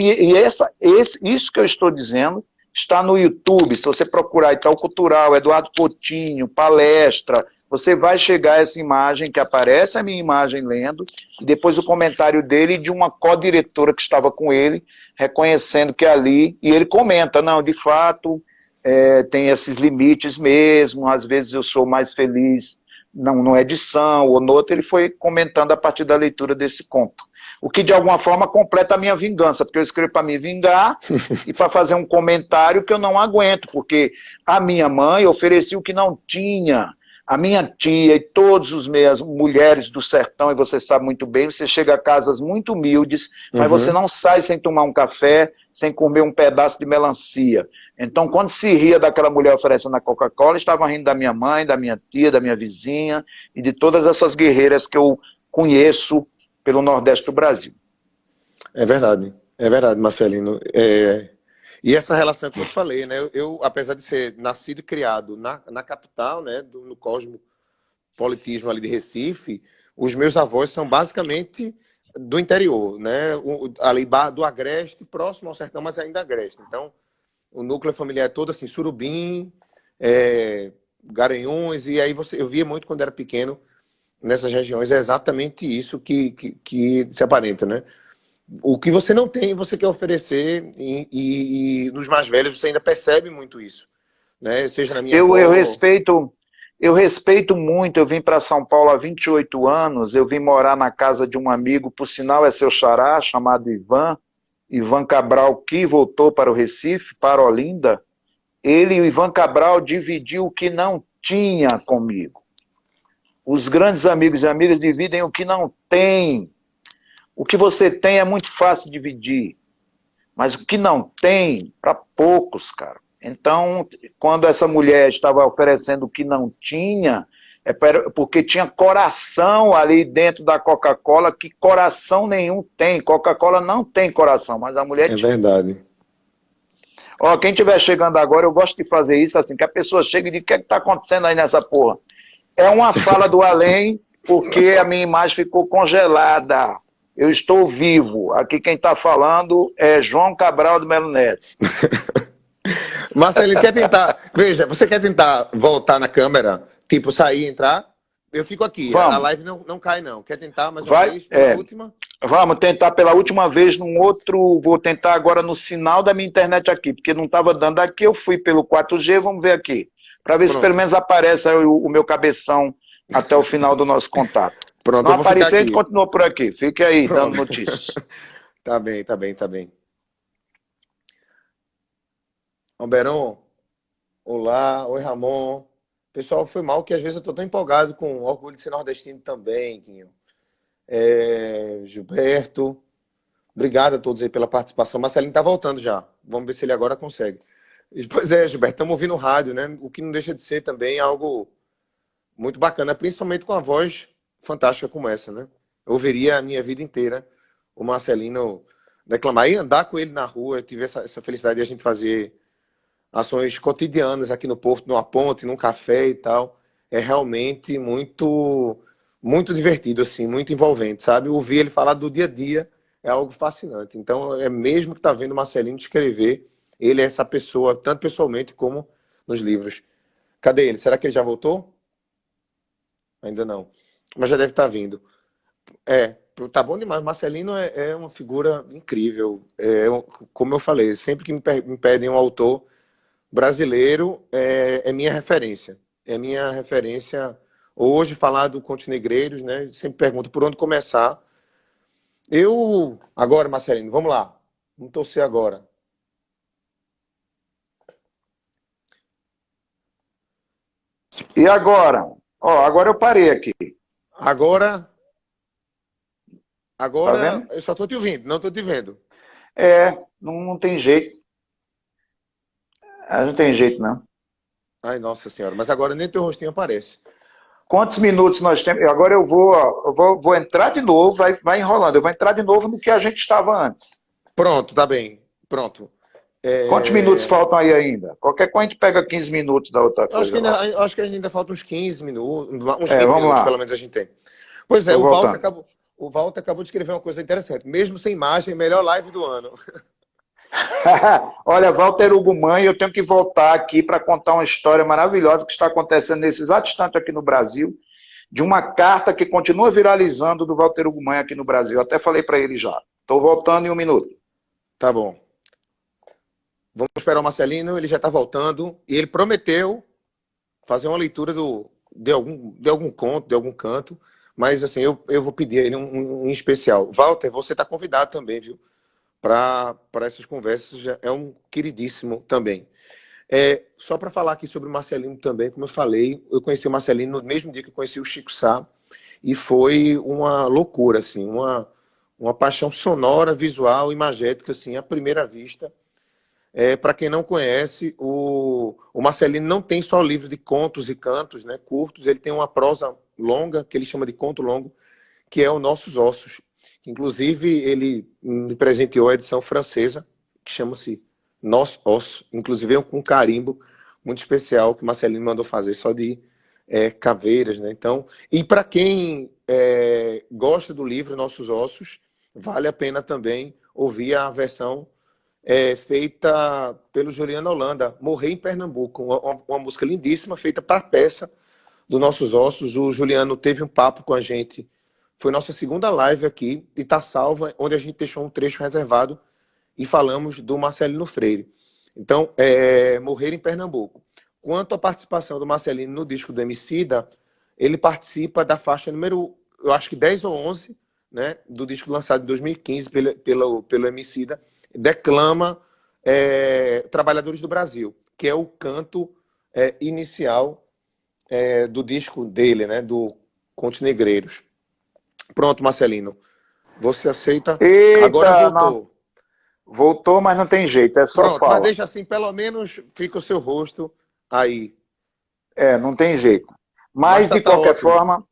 Isso que eu estou dizendo está no YouTube. Se você procurar Itaú Cultural, Eduardo Coutinho, palestra, você vai chegar a essa imagem que aparece, a minha imagem lendo, e depois o comentário dele de uma co-diretora que estava com ele, reconhecendo que ali, e ele comenta, não, de fato, tem esses limites mesmo, às vezes eu sou mais feliz numa edição ou noutra, ele foi comentando a partir da leitura desse conto. O que, de alguma forma, completa a minha vingança, porque eu escrevo para me vingar e para fazer um comentário que eu não aguento, porque a minha mãe oferecia o que não tinha. A minha tia e todas as minhas mulheres do sertão, e você sabe muito bem, você chega a casas muito humildes, mas você não sai sem tomar um café, sem comer um pedaço de melancia. Então, quando se ria daquela mulher oferecendo a Coca-Cola, estava rindo da minha mãe, da minha tia, da minha vizinha e de todas essas guerreiras que eu conheço pelo Nordeste do Brasil. É verdade, Marcelino. E essa relação que eu te falei, né? Eu, apesar de ser nascido e criado na capital, né, no cosmopolitismo ali de Recife, os meus avós são basicamente do interior, né? Ali do Agreste, próximo ao sertão, mas ainda Agreste. Então, o núcleo familiar é todo assim, Surubim, Garanhuns, e aí eu via muito quando era pequeno nessas regiões, é exatamente isso que se aparenta, né? O que você não tem, você quer oferecer, e nos mais velhos você ainda percebe muito isso, né? Seja na minha avó... Eu respeito muito, eu vim para São Paulo há 28 anos, eu vim morar na casa de um amigo, por sinal é seu xará, chamado Ivan Cabral, que voltou para o Recife, para Olinda. Ele e o Ivan Cabral dividiu o que não tinha comigo. Os grandes amigos e amigas dividem o que não tem. O que você tem é muito fácil dividir, mas o que não tem, para poucos, cara. Então, quando essa mulher estava oferecendo o que não tinha, Porque tinha coração ali dentro da Coca-Cola, que coração nenhum tem. Coca-Cola não tem coração, mas a mulher É tinha. verdade. Ó, quem estiver chegando agora, eu gosto de fazer isso assim, que a pessoa chega e diz, o que é que tá acontecendo aí nessa porra? É uma fala do além, porque a minha imagem ficou congelada. Eu estou vivo. Aqui quem está falando é João Cabral do Melo Neto. Marcelinho, quer tentar... Veja, você quer tentar voltar na câmera? Tipo, sair e entrar? Eu fico aqui. A Vamos. live não cai, não. Quer tentar mais uma Vai, vez, pela última? vamos tentar pela última vez num outro. Vou tentar agora no sinal da minha internet aqui, porque não estava dando aqui. Eu fui pelo 4G, vamos ver aqui. Para ver se pelo Pronto. menos aparece aí o meu cabeção até o final do nosso contato. Se Pronto, não eu vou ficar aparecer, a gente aqui. continua por aqui. Fique aí, Pronto. dando notícias. Tá bem, tá bem, tá bem. Alberon, olá. Oi, Ramon. Pessoal, foi mal que às vezes eu tô tão empolgado com o orgulho de ser nordestino também, Quinho. Gilberto, obrigado a todos aí pela participação. Marcelinho tá voltando já. Vamos ver se ele agora consegue. Pois é, Gilberto, estamos ouvindo rádio, né? O que não deixa de ser também algo muito bacana, principalmente com a voz fantástica como essa, né? Eu ouviria a minha vida inteira o Marcelino declamar e andar com ele na rua. Eu tive essa felicidade de a gente fazer ações cotidianas aqui no Porto, numa ponte, num café e tal. É realmente muito divertido, assim, muito envolvente, sabe? Ouvir ele falar do dia a dia é algo fascinante. Então, é mesmo que tá vendo o Marcelino escrever, ele é essa pessoa, tanto pessoalmente como nos livros. Cadê ele? Será que ele já voltou? Ainda não. Mas já deve estar vindo. Tá bom demais. Marcelino é uma figura incrível. Como eu falei, sempre que me pedem um autor brasileiro, é minha referência. É minha referência. Hoje, falar do Contos Negreiros, né? Sempre pergunto por onde começar. Agora, Marcelino, vamos lá. Vamos torcer agora. E agora? Ó, agora eu parei aqui. Agora Tá vendo? eu só estou te ouvindo, não estou te vendo. Não tem jeito. Não tem jeito, não. Ai, nossa senhora, mas agora nem teu rostinho aparece. Quantos minutos nós temos? Agora vou entrar de novo, vai enrolando. Eu vou entrar de novo no que a gente estava antes. Pronto, tá bem. Pronto. Quantos minutos faltam aí ainda? Qualquer coisa a gente pega 15 minutos da outra Eu acho que coisa lá. acho que ainda faltam uns 15 minutos, uns 20 Vamos minutos, lá. pelo menos a gente tem. Pois é, Tô voltando. O Walter acabou de escrever uma coisa interessante. Mesmo sem imagem, melhor live do ano. Olha, Walter Hugo Mãe, eu tenho que voltar aqui para contar uma história maravilhosa que está acontecendo nesse exato instante aqui no Brasil, de uma carta que continua viralizando do Walter Hugo Mãe aqui no Brasil. Eu até falei para ele já. Estou voltando em um minuto. Tá bom. Vamos esperar o Marcelino, ele já está voltando. E ele prometeu fazer uma leitura de algum conto, de algum canto. Mas assim, eu vou pedir a ele um especial. Walter, você está convidado também, viu? Para essas conversas, já é um queridíssimo também. Só para falar aqui sobre o Marcelino também, como eu falei, eu conheci o Marcelino no mesmo dia que eu conheci o Chico Sá, e foi uma loucura, assim, uma paixão sonora, visual, imagética, assim, à primeira vista. Para quem não conhece, o Marcelino não tem só livro de contos e cantos, né, curtos, ele tem uma prosa longa, que ele chama de conto longo, que é o Nossos Ossos. Inclusive, ele me presenteou a edição francesa, que chama-se Nossos Ossos. Inclusive, com um carimbo muito especial que o Marcelino mandou fazer, só de caveiras, né? Então, e para quem gosta do livro Nossos Ossos, vale a pena também ouvir a versão feita pelo Juliano Holanda, Morrer em Pernambuco, uma música lindíssima, feita para a peça do Nossos Ossos. O Juliano teve um papo com a gente. Foi nossa segunda live aqui e está salva, onde a gente deixou um trecho reservado e falamos do Marcelino Freire. Então, Morrer em Pernambuco. Quanto à participação do Marcelino no disco do Emicida, ele participa da faixa número, eu acho que 10 ou 11, né, do disco lançado em 2015 pelo Emicida, declama Trabalhadores do Brasil, que é o canto inicial do disco dele, né, do Contos Negreiros. Pronto, Marcelino. Você aceita? Eita, Agora voltou. Não. Voltou, mas não tem jeito, é só Pronto, fala. mas deixa assim, pelo menos fica o seu rosto aí. Não tem jeito. Mas, tá ótimo.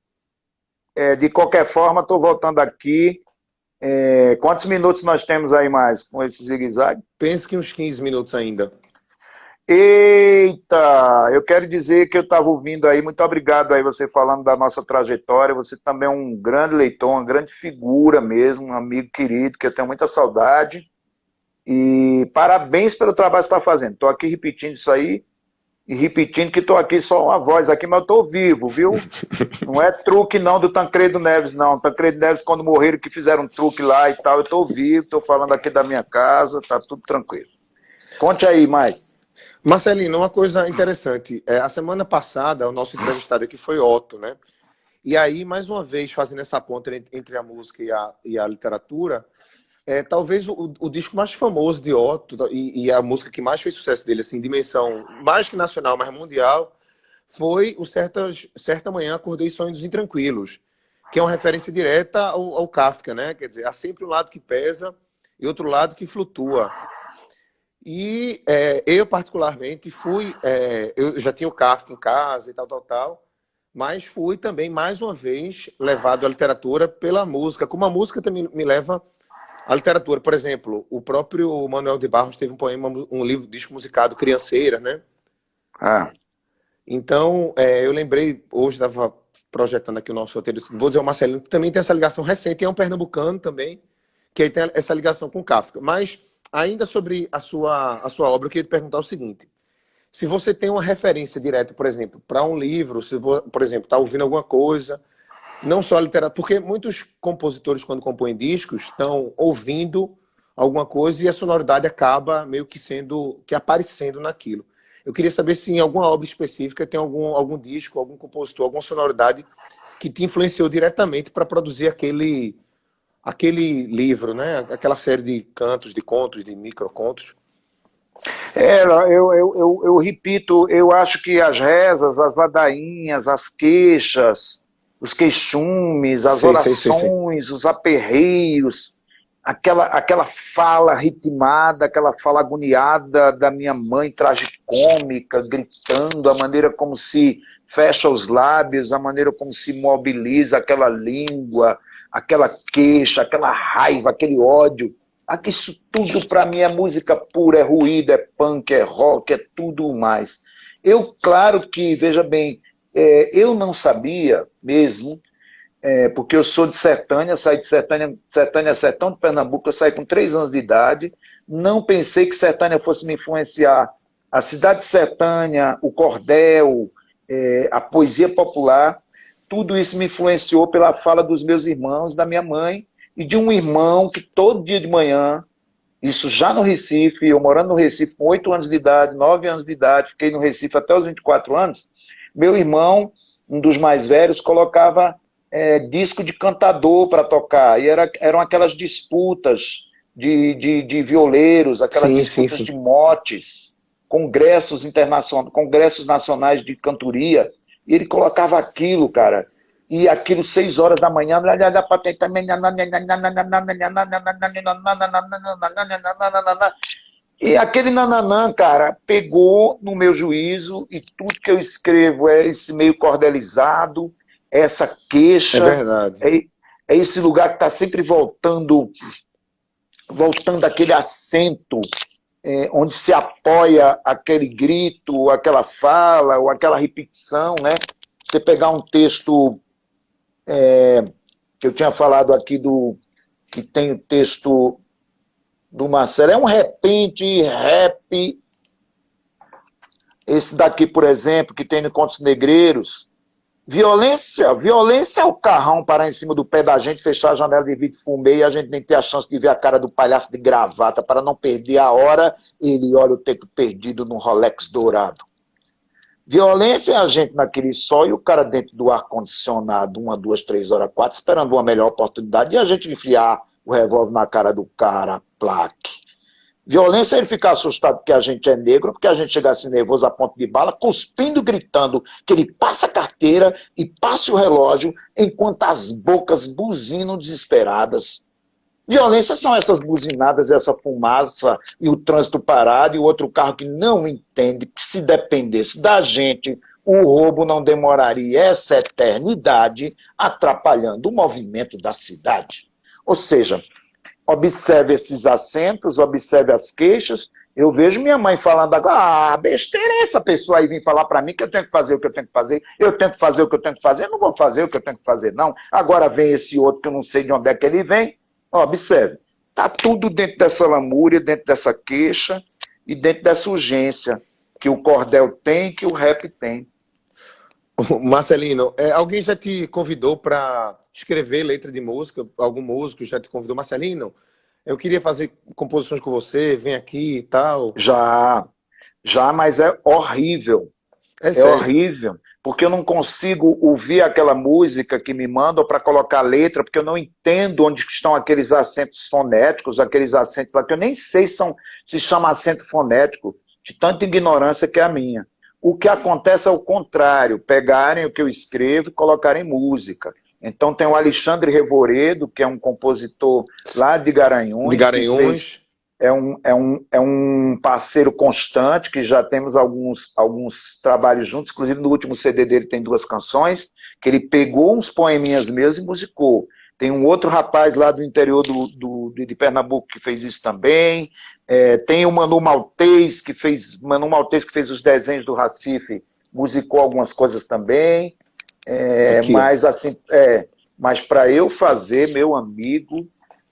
de qualquer forma, estou voltando aqui. Quantos minutos nós temos aí mais com esse zigue-zague? Pense que uns 15 minutos ainda. Eita, eu quero dizer que eu estava ouvindo aí, muito obrigado aí você falando da nossa trajetória, você também é um grande leitor, uma grande figura mesmo, um amigo querido, que eu tenho muita saudade, e parabéns pelo trabalho que você está fazendo. Estou aqui repetindo isso aí, e repetindo que estou aqui só uma voz aqui, mas eu estou vivo, viu? Não é truque não do Tancredo Neves, não. Tancredo Neves, quando morreram, que fizeram um truque lá e tal, eu estou vivo, estou falando aqui da minha casa, tá tudo tranquilo. Conte aí mais. Marcelino, uma coisa interessante. A semana passada, o nosso entrevistado aqui foi Otto, né? E aí, mais uma vez, fazendo essa ponta entre a música e a literatura, talvez o disco mais famoso de Otto e a música que mais fez sucesso dele, assim, dimensão mais que nacional, mas mundial, foi o Certa Manhã Acordei Sonhos Intranquilos, que é uma referência direta ao Kafka, né? Quer dizer, há sempre um lado que pesa e outro lado que flutua. E eu, particularmente, eu já tinha o Kafka em casa e tal, mas fui também, mais uma vez, levado à literatura pela música, como a música também me leva à literatura. Por exemplo, o próprio Manuel de Barros teve um poema, um livro, disco musicado, Crianceira, né? Ah. Então, eu lembrei, hoje estava projetando aqui o nosso roteiro, vou dizer o Marcelino, que também tem essa ligação recente, é um pernambucano também, que aí tem essa ligação com Kafka. Mas, ainda sobre a sua obra, eu queria te perguntar o seguinte: se você tem uma referência direta, por exemplo, para um livro, se por exemplo, está ouvindo alguma coisa, não só a literatura, porque muitos compositores, quando compõem discos, estão ouvindo alguma coisa e a sonoridade acaba meio que aparecendo naquilo. Eu queria saber se em alguma obra específica tem algum disco, algum compositor, alguma sonoridade que te influenciou diretamente para produzir aquele livro, né? Aquela série de cantos, de contos, de microcontos. Eu repito, eu acho que as rezas, as ladainhas, as queixas, os queixumes, as Sei. orações, os aperreios, aquela fala ritmada, aquela fala agoniada da minha mãe tragicômica, gritando, a maneira como se fecha os lábios, a maneira como se mobiliza aquela língua, aquela queixa, aquela raiva, aquele ódio. Isso tudo para mim é música pura, é ruído, é punk, é rock, é tudo mais. Claro que, veja bem, eu não sabia mesmo, porque eu sou de Sertânia, saí de Sertânia, Sertânia é sertão de Pernambuco, eu saí com 3 anos de idade, não pensei que Sertânia fosse me influenciar. A cidade de Sertânia, o cordel, a poesia popular, tudo isso me influenciou pela fala dos meus irmãos, da minha mãe, e de um irmão que todo dia de manhã, isso já no Recife, eu morando no Recife com 8 anos de idade, 9 anos de idade, fiquei no Recife até os 24 anos, meu irmão, um dos mais velhos, colocava disco de cantador para tocar, e eram aquelas disputas de violeiros, aquelas disputas Sim. de motes, congressos internacionais, congressos nacionais de cantoria, e ele colocava aquilo, cara, e aquilo 6 horas da manhã, e aquele nananã, cara, pegou no meu juízo, e tudo que eu escrevo é esse meio cordelizado, essa É queixa, verdade. é esse lugar que está sempre voltando aquele acento, onde se apoia aquele grito, aquela fala, ou aquela repetição, né? Você pegar um texto que eu tinha falado aqui que tem o texto do Marcelo, é um repente, rap, esse daqui, por exemplo, que tem no Contos Negreiros, violência é o carrão parar em cima do pé da gente, fechar a janela de vidro fumê e a gente nem ter a chance de ver a cara do palhaço de gravata para não perder a hora, ele olha o tempo perdido num Rolex dourado. Violência é a gente naquele sol e o cara dentro do ar-condicionado, 1, 2, 3 horas, 4, esperando uma melhor oportunidade, e a gente enfiar o revólver na cara do cara, plaque. Violência é ele ficar assustado porque a gente é negro, porque a gente chega assim nervoso a ponto de bala, cuspindo, gritando que ele passa a carteira e passa o relógio, enquanto as bocas buzinam desesperadas. Violência são essas buzinadas, essa fumaça e o trânsito parado e o outro carro que não entende que se dependesse da gente, o roubo não demoraria essa eternidade, atrapalhando o movimento da cidade. Ou seja, observe esses acentos, observe as queixas. Eu vejo minha mãe falando agora, besteira é essa pessoa aí vir falar para mim que eu tenho que fazer o que eu tenho que fazer, eu tenho que fazer o que eu tenho que fazer, eu não vou fazer o que eu tenho que fazer, não. Agora vem esse outro que eu não sei de onde é que ele vem. Observe, está tudo dentro dessa lamúria, dentro dessa queixa e dentro dessa urgência que o cordel tem, que o rap tem. Marcelino, alguém já te convidou para escrever letra de música? Algum músico já te convidou? Marcelino, eu queria fazer composições com você, vem aqui e tal. Já, já, mas é horrível. É É sério? horrível, porque eu não consigo ouvir aquela música que me mandam para colocar letra, porque eu não entendo onde estão aqueles acentos fonéticos, aqueles acentos lá, que eu nem sei se chama acento fonético, de tanta ignorância que é a minha. O que acontece é o contrário, pegarem o que eu escrevo e colocarem música. Então tem o Alexandre Revoredo, que é um compositor lá de De Garanhuns, que fez Garanhuns? é um parceiro constante, que já temos alguns trabalhos juntos, inclusive no último CD dele tem 2 canções, que ele pegou uns poeminhas meus e musicou. Tem um outro rapaz lá do interior de Pernambuco que fez isso também. Tem o Manu Maltês, que fez os desenhos do Recife, musicou algumas coisas também. Aqui, ó. Mas assim, mas para eu fazer, meu amigo,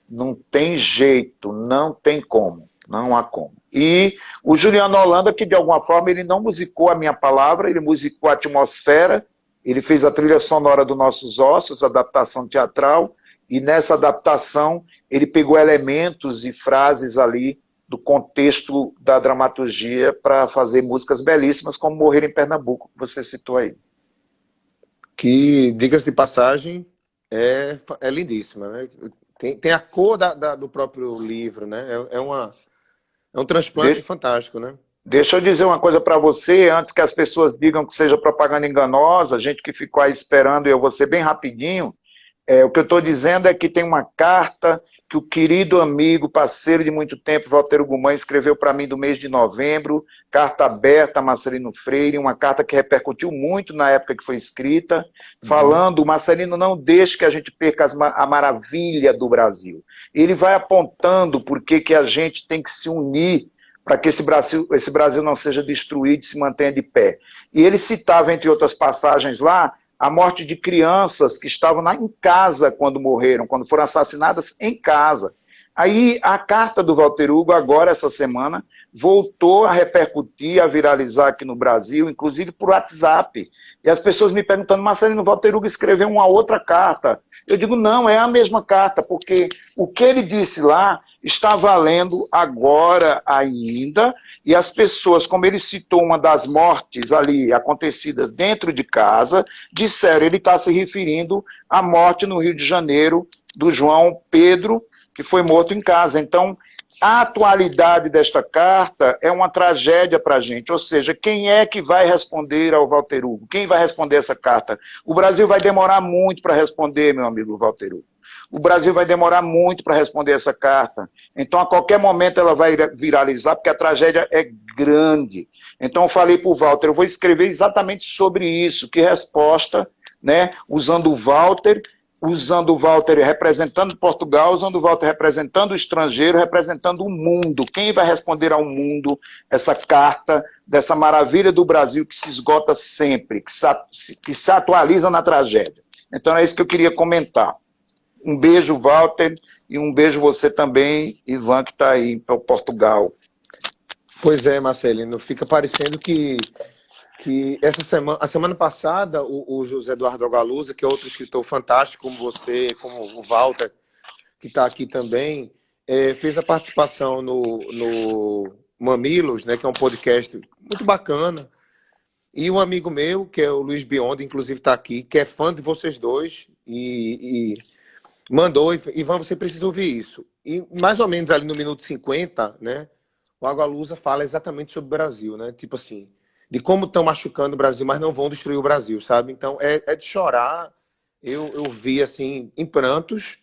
não tem jeito, não tem como, não há como. E o Juliano Holanda, que de alguma forma ele não musicou a minha palavra, ele musicou a atmosfera, ele fez a trilha sonora dos Nossos Ossos, adaptação teatral, e nessa adaptação ele pegou elementos e frases ali do contexto da dramaturgia para fazer músicas belíssimas, como Morrer em Pernambuco, que você citou aí. Que, diga-se de passagem, é lindíssima, né? Tem a cor do próprio livro, né? É um transplante De fantástico, né? Deixa eu dizer uma coisa para você, antes que as pessoas digam que seja propaganda enganosa, gente que ficou aí esperando, e eu vou ser bem rapidinho. O que eu estou dizendo é que tem uma carta que o querido amigo, parceiro de muito tempo, Walter Guman, escreveu para mim do mês de novembro, carta aberta a Marcelino Freire, uma carta que repercutiu muito na época que foi escrita, Uhum. falando, Marcelino, não deixe que a gente perca a maravilha do Brasil. Ele vai apontando por que a gente tem que se unir para que esse Brasil não seja destruído e se mantenha de pé. E ele citava, entre outras passagens lá, a morte de crianças que estavam em casa quando morreram, quando foram assassinadas em casa. Aí a carta do Walter Hugo, agora essa semana, voltou a repercutir, a viralizar aqui no Brasil, inclusive por WhatsApp. E as pessoas me perguntando, Marcelino, o Walter Hugo escreveu uma outra carta. Eu digo, não, é a mesma carta, porque o que ele disse lá está valendo agora ainda, e as pessoas, como ele citou uma das mortes ali acontecidas dentro de casa, disseram, ele está se referindo à morte no Rio de Janeiro do João Pedro, que foi morto em casa. Então, a atualidade desta carta é uma tragédia para a gente, ou seja, quem é que vai responder ao Walter Hugo? Quem vai responder essa carta? O Brasil vai demorar muito para responder, meu amigo Walter Hugo. O Brasil vai demorar muito para responder essa carta. Então, a qualquer momento, ela vai viralizar, porque a tragédia é grande. Então, eu falei para o Walter, eu vou escrever exatamente sobre isso, que resposta, né, usando o Walter representando Portugal, usando o Walter representando o estrangeiro, representando o mundo. Quem vai responder ao mundo essa carta dessa maravilha do Brasil que se esgota sempre, que se atualiza na tragédia? Então, é isso que eu queria comentar. Um beijo, Walter, e um beijo você também, Ivan, que está aí em Portugal. Pois é, Marcelino, fica parecendo que a semana passada, o José Eduardo Agalusa, que é outro escritor fantástico, como você, como o Walter, que está aqui também, fez a participação no Mamilos, né, que é um podcast muito bacana. E um amigo meu, que é o Luiz Biondi, inclusive está aqui, que é fã de vocês dois, e mandou, Ivan, você precisa ouvir isso. E mais ou menos ali no minuto 50, né, o Agalusa fala exatamente sobre o Brasil, né? Tipo assim, de como estão machucando o Brasil, mas não vão destruir o Brasil, sabe? Então, é de chorar. Eu vi, assim, em prantos.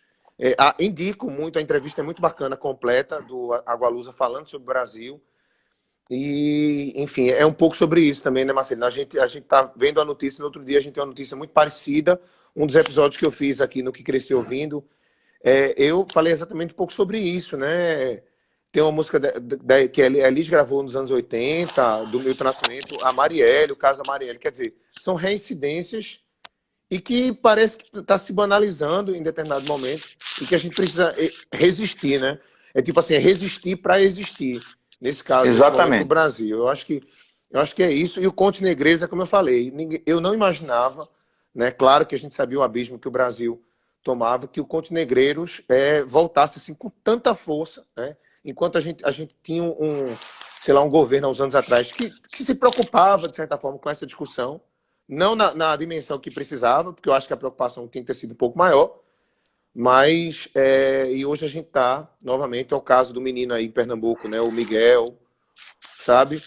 Indico muito, a entrevista é muito bacana, completa, do Agalusa falando sobre o Brasil. E, enfim, é um pouco sobre isso também, né, Marcelo? A gente tá vendo a notícia, no outro dia a gente tem uma notícia muito parecida. Um dos episódios que eu fiz aqui no Que Cresceu Ouvindo, eu falei exatamente um pouco sobre isso, né? Tem uma música que a Elis gravou nos anos 80, do Milton Nascimento, a Marielle, o caso da Marielle. Quer dizer, são reincidências e que parece que está se banalizando em determinado momento e que a gente precisa resistir, né? É tipo assim, é resistir para existir. Nesse caso, nesse momento, no Exatamente. Brasil. Eu acho que é isso. E o Conte Negreiros é como eu falei, eu não imaginava, né? Claro que a gente sabia o abismo que o Brasil tomava, que o Conte Negreiros voltasse assim com tanta força, né? Enquanto a gente tinha sei lá, um governo há uns anos atrás que se preocupava, de certa forma, com essa discussão, não na dimensão que precisava, porque eu acho que a preocupação tinha que ter sido um pouco maior, mas e hoje a gente está, novamente, é o caso do menino aí em Pernambuco, né, o Miguel, sabe?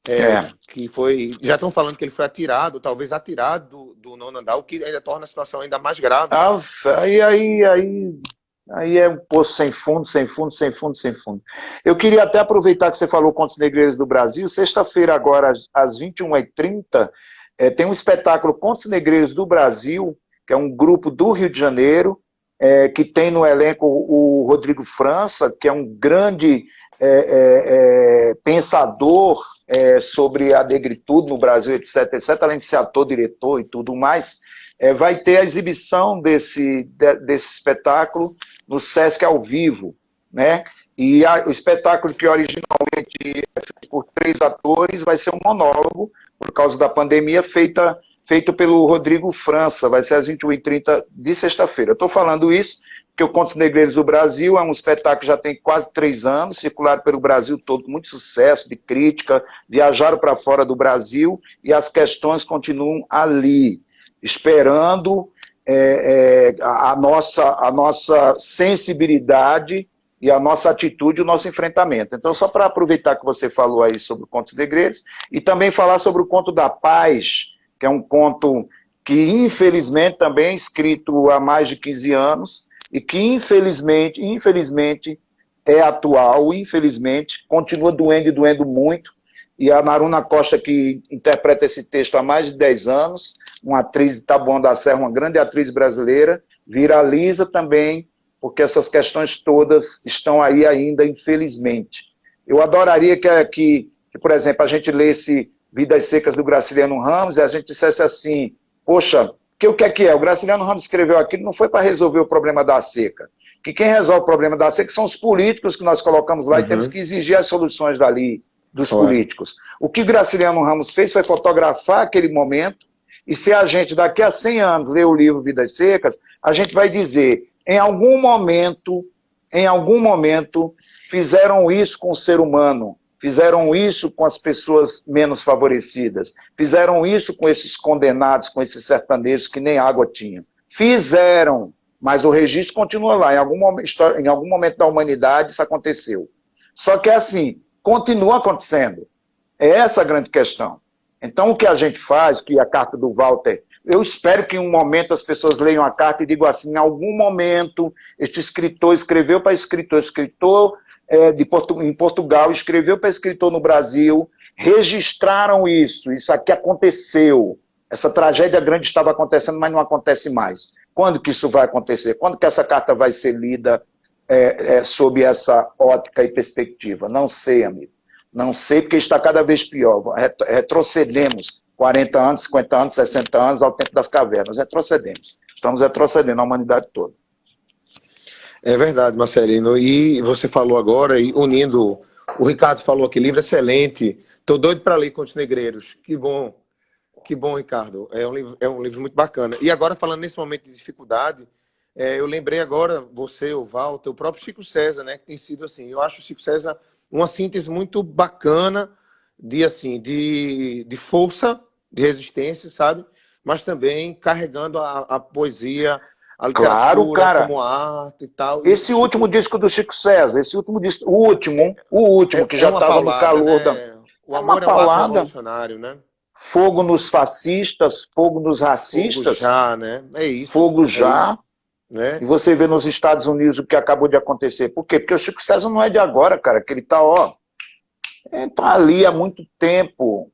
É. Que foi. Já estão falando que ele foi atirado, talvez atirado do nono andar, o que ainda torna a situação ainda mais grave. Ah, aí é um poço sem fundo, sem fundo, sem fundo, sem fundo. Eu queria até aproveitar que você falou Contos Negreiros do Brasil. Sexta-feira, agora, às 21h30, tem um espetáculo Contos Negreiros do Brasil, que é um grupo do Rio de Janeiro, que tem no elenco o Rodrigo França, que é um grande pensador sobre a negritude no Brasil, etc, etc, além de ser ator, diretor e tudo mais. Vai ter a exibição desse espetáculo no Sesc ao vivo, né? E o espetáculo, que originalmente é feito por 3 atores, vai ser um monólogo, por causa da pandemia, feito pelo Rodrigo França, vai ser às 21h30 de sexta-feira. Eu estou falando isso porque o Contos Negreiros do Brasil é um espetáculo que já tem quase 3 anos, circulado pelo Brasil todo, com muito sucesso, de crítica, viajaram para fora do Brasil e as questões continuam ali, esperando a nossa sensibilidade e a nossa atitude, o nosso enfrentamento. Então, só para aproveitar que você falou aí sobre o Contos Negreiros, e também falar sobre o Conto da Paz, que é um conto que, infelizmente, também é escrito há mais de 15 anos, e que, infelizmente, é atual, infelizmente, continua doendo e doendo muito. E a Naruna Costa, que interpreta esse texto há mais de 10 anos, uma atriz de Taboão da Serra, uma grande atriz brasileira, viraliza também, porque essas questões todas estão aí ainda, infelizmente. Eu adoraria que, por exemplo, a gente lesse Vidas Secas do Graciliano Ramos e a gente dissesse assim, poxa, o que é? O Graciliano Ramos escreveu aquilo, não foi para resolver o problema da seca. Que quem resolve o problema da seca são os políticos que nós colocamos lá e temos que exigir as soluções dali, dos políticos. O que Graciliano Ramos fez foi fotografar aquele momento, e se a gente daqui a 100 anos ler o livro Vidas Secas, a gente vai dizer, em algum momento, fizeram isso com o ser humano, fizeram isso com as pessoas menos favorecidas, fizeram isso com esses condenados, com esses sertanejos que nem água tinham. Fizeram, mas o registro continua lá. Em algum momento da humanidade isso aconteceu. Só que é assim, continua acontecendo. É essa a grande questão. Então, o que a gente faz, que a carta do Walter, eu espero que em um momento as pessoas leiam a carta e digam assim, em algum momento este escritor escreveu para escritor em Portugal, escreveu para escritor no Brasil, registraram isso aqui aconteceu, essa tragédia grande estava acontecendo, mas não acontece mais. Quando que isso vai acontecer? Quando que essa carta vai ser lida sob essa ótica e perspectiva? Não sei, amigo. Não sei, porque está cada vez pior. Retrocedemos 40 anos, 50 anos, 60 anos ao tempo das cavernas. Retrocedemos. Estamos retrocedendo a humanidade toda. É verdade, Marcelino. E você falou agora, e unindo, o Ricardo falou aqui, livro excelente. Estou doido para ler Contos Negreiros. Que bom, Ricardo. É um livro muito bacana. E agora, falando nesse momento de dificuldade, eu lembrei agora, você, o Walter, o próprio Chico César, né, que tem sido assim. Eu acho o Chico César uma síntese muito bacana de força, de resistência, sabe? Mas também carregando a poesia, a literatura, claro, cara, como arte e tal. Esse último disco do Chico César, o último que já estava no calor né? O amor é um ato revolucionário, né? Fogo nos fascistas, fogo nos racistas. Fogo já, né? É isso. Fogo já. Isso, né? E você vê nos Estados Unidos o que acabou de acontecer. Por quê? Porque o Chico César não é de agora, cara, que ele tá, Está ali há muito tempo,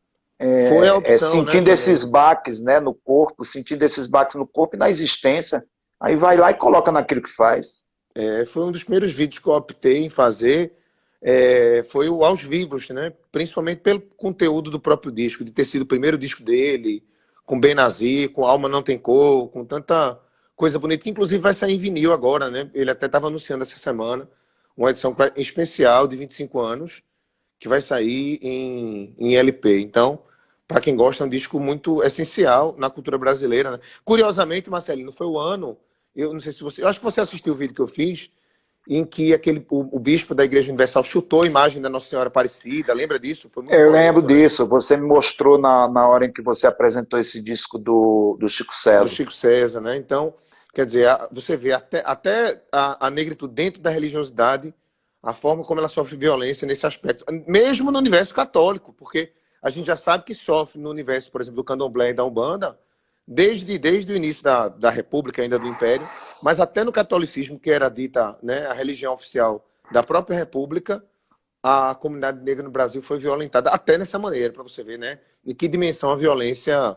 Foi a opção, né, sentindo esses também. baques, né, no corpo, sentindo esses baques no corpo e na existência. Aí vai lá e coloca naquilo que faz. Foi um dos primeiros vídeos que eu optei em fazer, foi o Aos Vivos, né? Principalmente pelo conteúdo do próprio disco, de ter sido o primeiro disco dele, com Benazir, com Alma Não Tem Cor, com tanta coisa bonita, que inclusive vai sair em vinil agora, né? Ele até estava anunciando essa semana, uma edição especial de 25 anos, que vai sair em LP. Então, para quem gosta, é um disco muito essencial na cultura brasileira, né? Curiosamente, Marcelino, foi o ano, eu não sei se você, eu acho que você assistiu o vídeo que eu fiz, em que o bispo da Igreja Universal chutou a imagem da Nossa Senhora Aparecida, lembra disso? Foi muito Eu lembro polêmico, né? disso, você me mostrou na hora em que você apresentou esse disco do Chico Do César. Chico César, né? Então, quer dizer, você vê até a negritude dentro da religiosidade, a forma como ela sofre violência nesse aspecto, mesmo no universo católico, porque a gente já sabe que sofre no universo, por exemplo, do candomblé e da Umbanda, desde o início da República, ainda do Império, mas até no catolicismo, que era dita, né, a religião oficial da própria República, a comunidade negra no Brasil foi violentada até nessa maneira, para você ver, né, em que dimensão a violência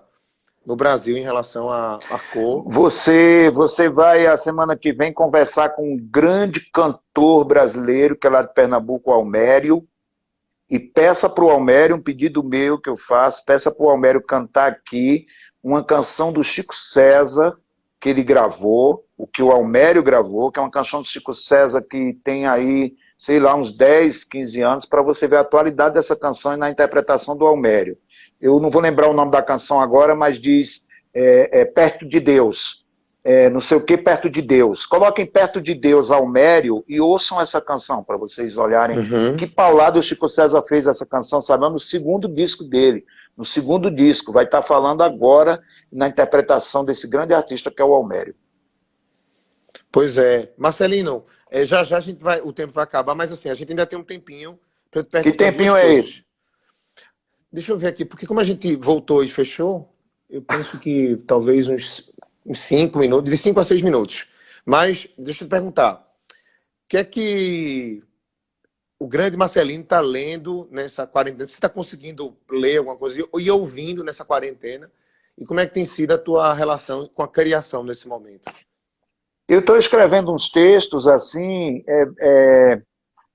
no Brasil em relação à cor. Você vai, a semana que vem, conversar com um grande cantor brasileiro, que é lá de Pernambuco, o Almério, e peça para o Almério, um pedido meu que eu faço, peça para o Almério cantar aqui uma canção do Chico César, que ele gravou, o que o Almério gravou, que é uma canção do Chico César que tem aí, sei lá, uns 10, 15 anos, para você ver a atualidade dessa canção e na interpretação do Almério. Eu não vou lembrar o nome da canção agora, mas diz Perto de Deus. Não sei o que, Perto de Deus. Coloquem Perto de Deus Almério e ouçam essa canção para vocês olharem Uhum. que paulada o Chico César fez essa canção, sabe? No segundo disco dele. No segundo disco. Vai estar falando agora na interpretação desse grande artista que é o Almério. Pois é. Marcelino, já já o tempo vai acabar, mas assim, a gente ainda tem um tempinho para eu te Que perguntar duas tempinho é esse? coisas. Deixa eu ver aqui, porque como a gente voltou e fechou, eu penso que talvez uns 5 minutos, de 5 a 6 minutos. Mas, deixa eu te perguntar, o que é que o grande Marcelino está lendo nessa quarentena? Você está conseguindo ler alguma coisa e ouvindo nessa quarentena? E como é que tem sido a tua relação com a criação nesse momento? Eu estou escrevendo uns textos assim,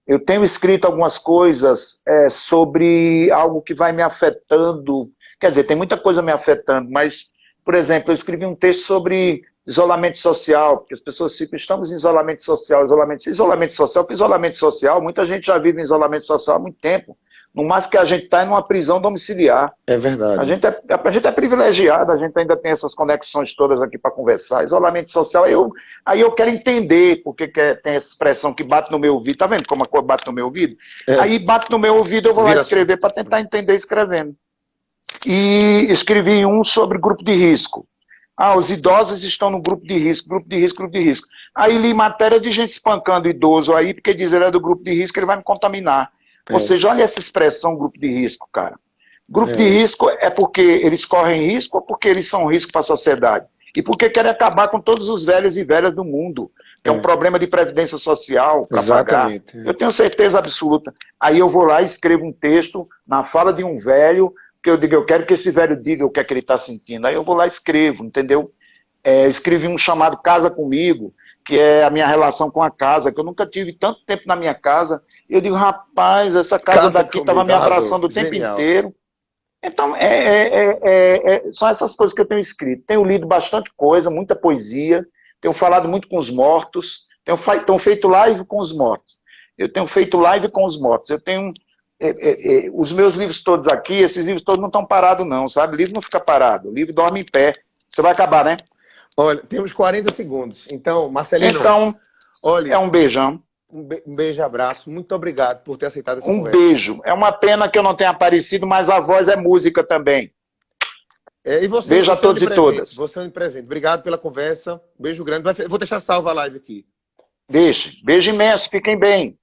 eu tenho escrito algumas coisas sobre algo que vai me afetando. Quer dizer, tem muita coisa me afetando, mas, por exemplo, eu escrevi um texto sobre isolamento social, porque as pessoas ficam, estamos em isolamento social, que isolamento social, muita gente já vive em isolamento social há muito tempo. No máximo que a gente está é numa prisão domiciliar. É verdade. A gente é privilegiado, a gente ainda tem essas conexões todas aqui para conversar. Isolamento social, aí eu quero entender porque tem essa expressão que bate no meu ouvido. Tá vendo como a coisa bate no meu ouvido? Aí bate no meu ouvido, eu vou lá escrever para tentar entender escrevendo. E escrevi um sobre grupo de risco. Os idosos estão no grupo de risco, grupo de risco, grupo de risco. Aí li matéria de gente espancando idoso aí, porque diz ele é do grupo de risco, ele vai me contaminar. Ou seja, olha essa expressão, grupo de risco, cara. Grupo de risco é porque eles correm risco ou porque eles são um risco para a sociedade? E porque querem acabar com todos os velhos e velhas do mundo, que é um problema de previdência social para pagar. Eu tenho certeza absoluta. Aí eu vou lá e escrevo um texto na fala de um velho, que eu digo, eu quero que esse velho diga o que é que ele está sentindo. Aí eu vou lá e escrevo, entendeu? Escrevi um chamado Casa Comigo, que é a minha relação com a casa, que eu nunca tive tanto tempo na minha casa. E eu digo, rapaz, essa casa daqui estava me abraçando o tempo inteiro. Então, são essas coisas que eu tenho escrito. Tenho lido bastante coisa, muita poesia, tenho falado muito com os mortos, tenho feito live com os mortos. Eu tenho feito live com os mortos. Eu tenho os meus livros todos aqui, esses livros todos não estão parados não, sabe? O livro não fica parado, o livro dorme em pé. Você vai acabar, né? Olha, temos 40 segundos. Então, Marcelino, olha, é um beijão. Um beijo, abraço. Muito obrigado por ter aceitado essa conversa. Um beijo. É uma pena que eu não tenha aparecido, mas a voz é música também. E você, beijo a todos e todas. Você é um presente. Obrigado pela conversa. Beijo grande. Vou deixar salva a live aqui. Deixe. Beijo imenso. Fiquem bem.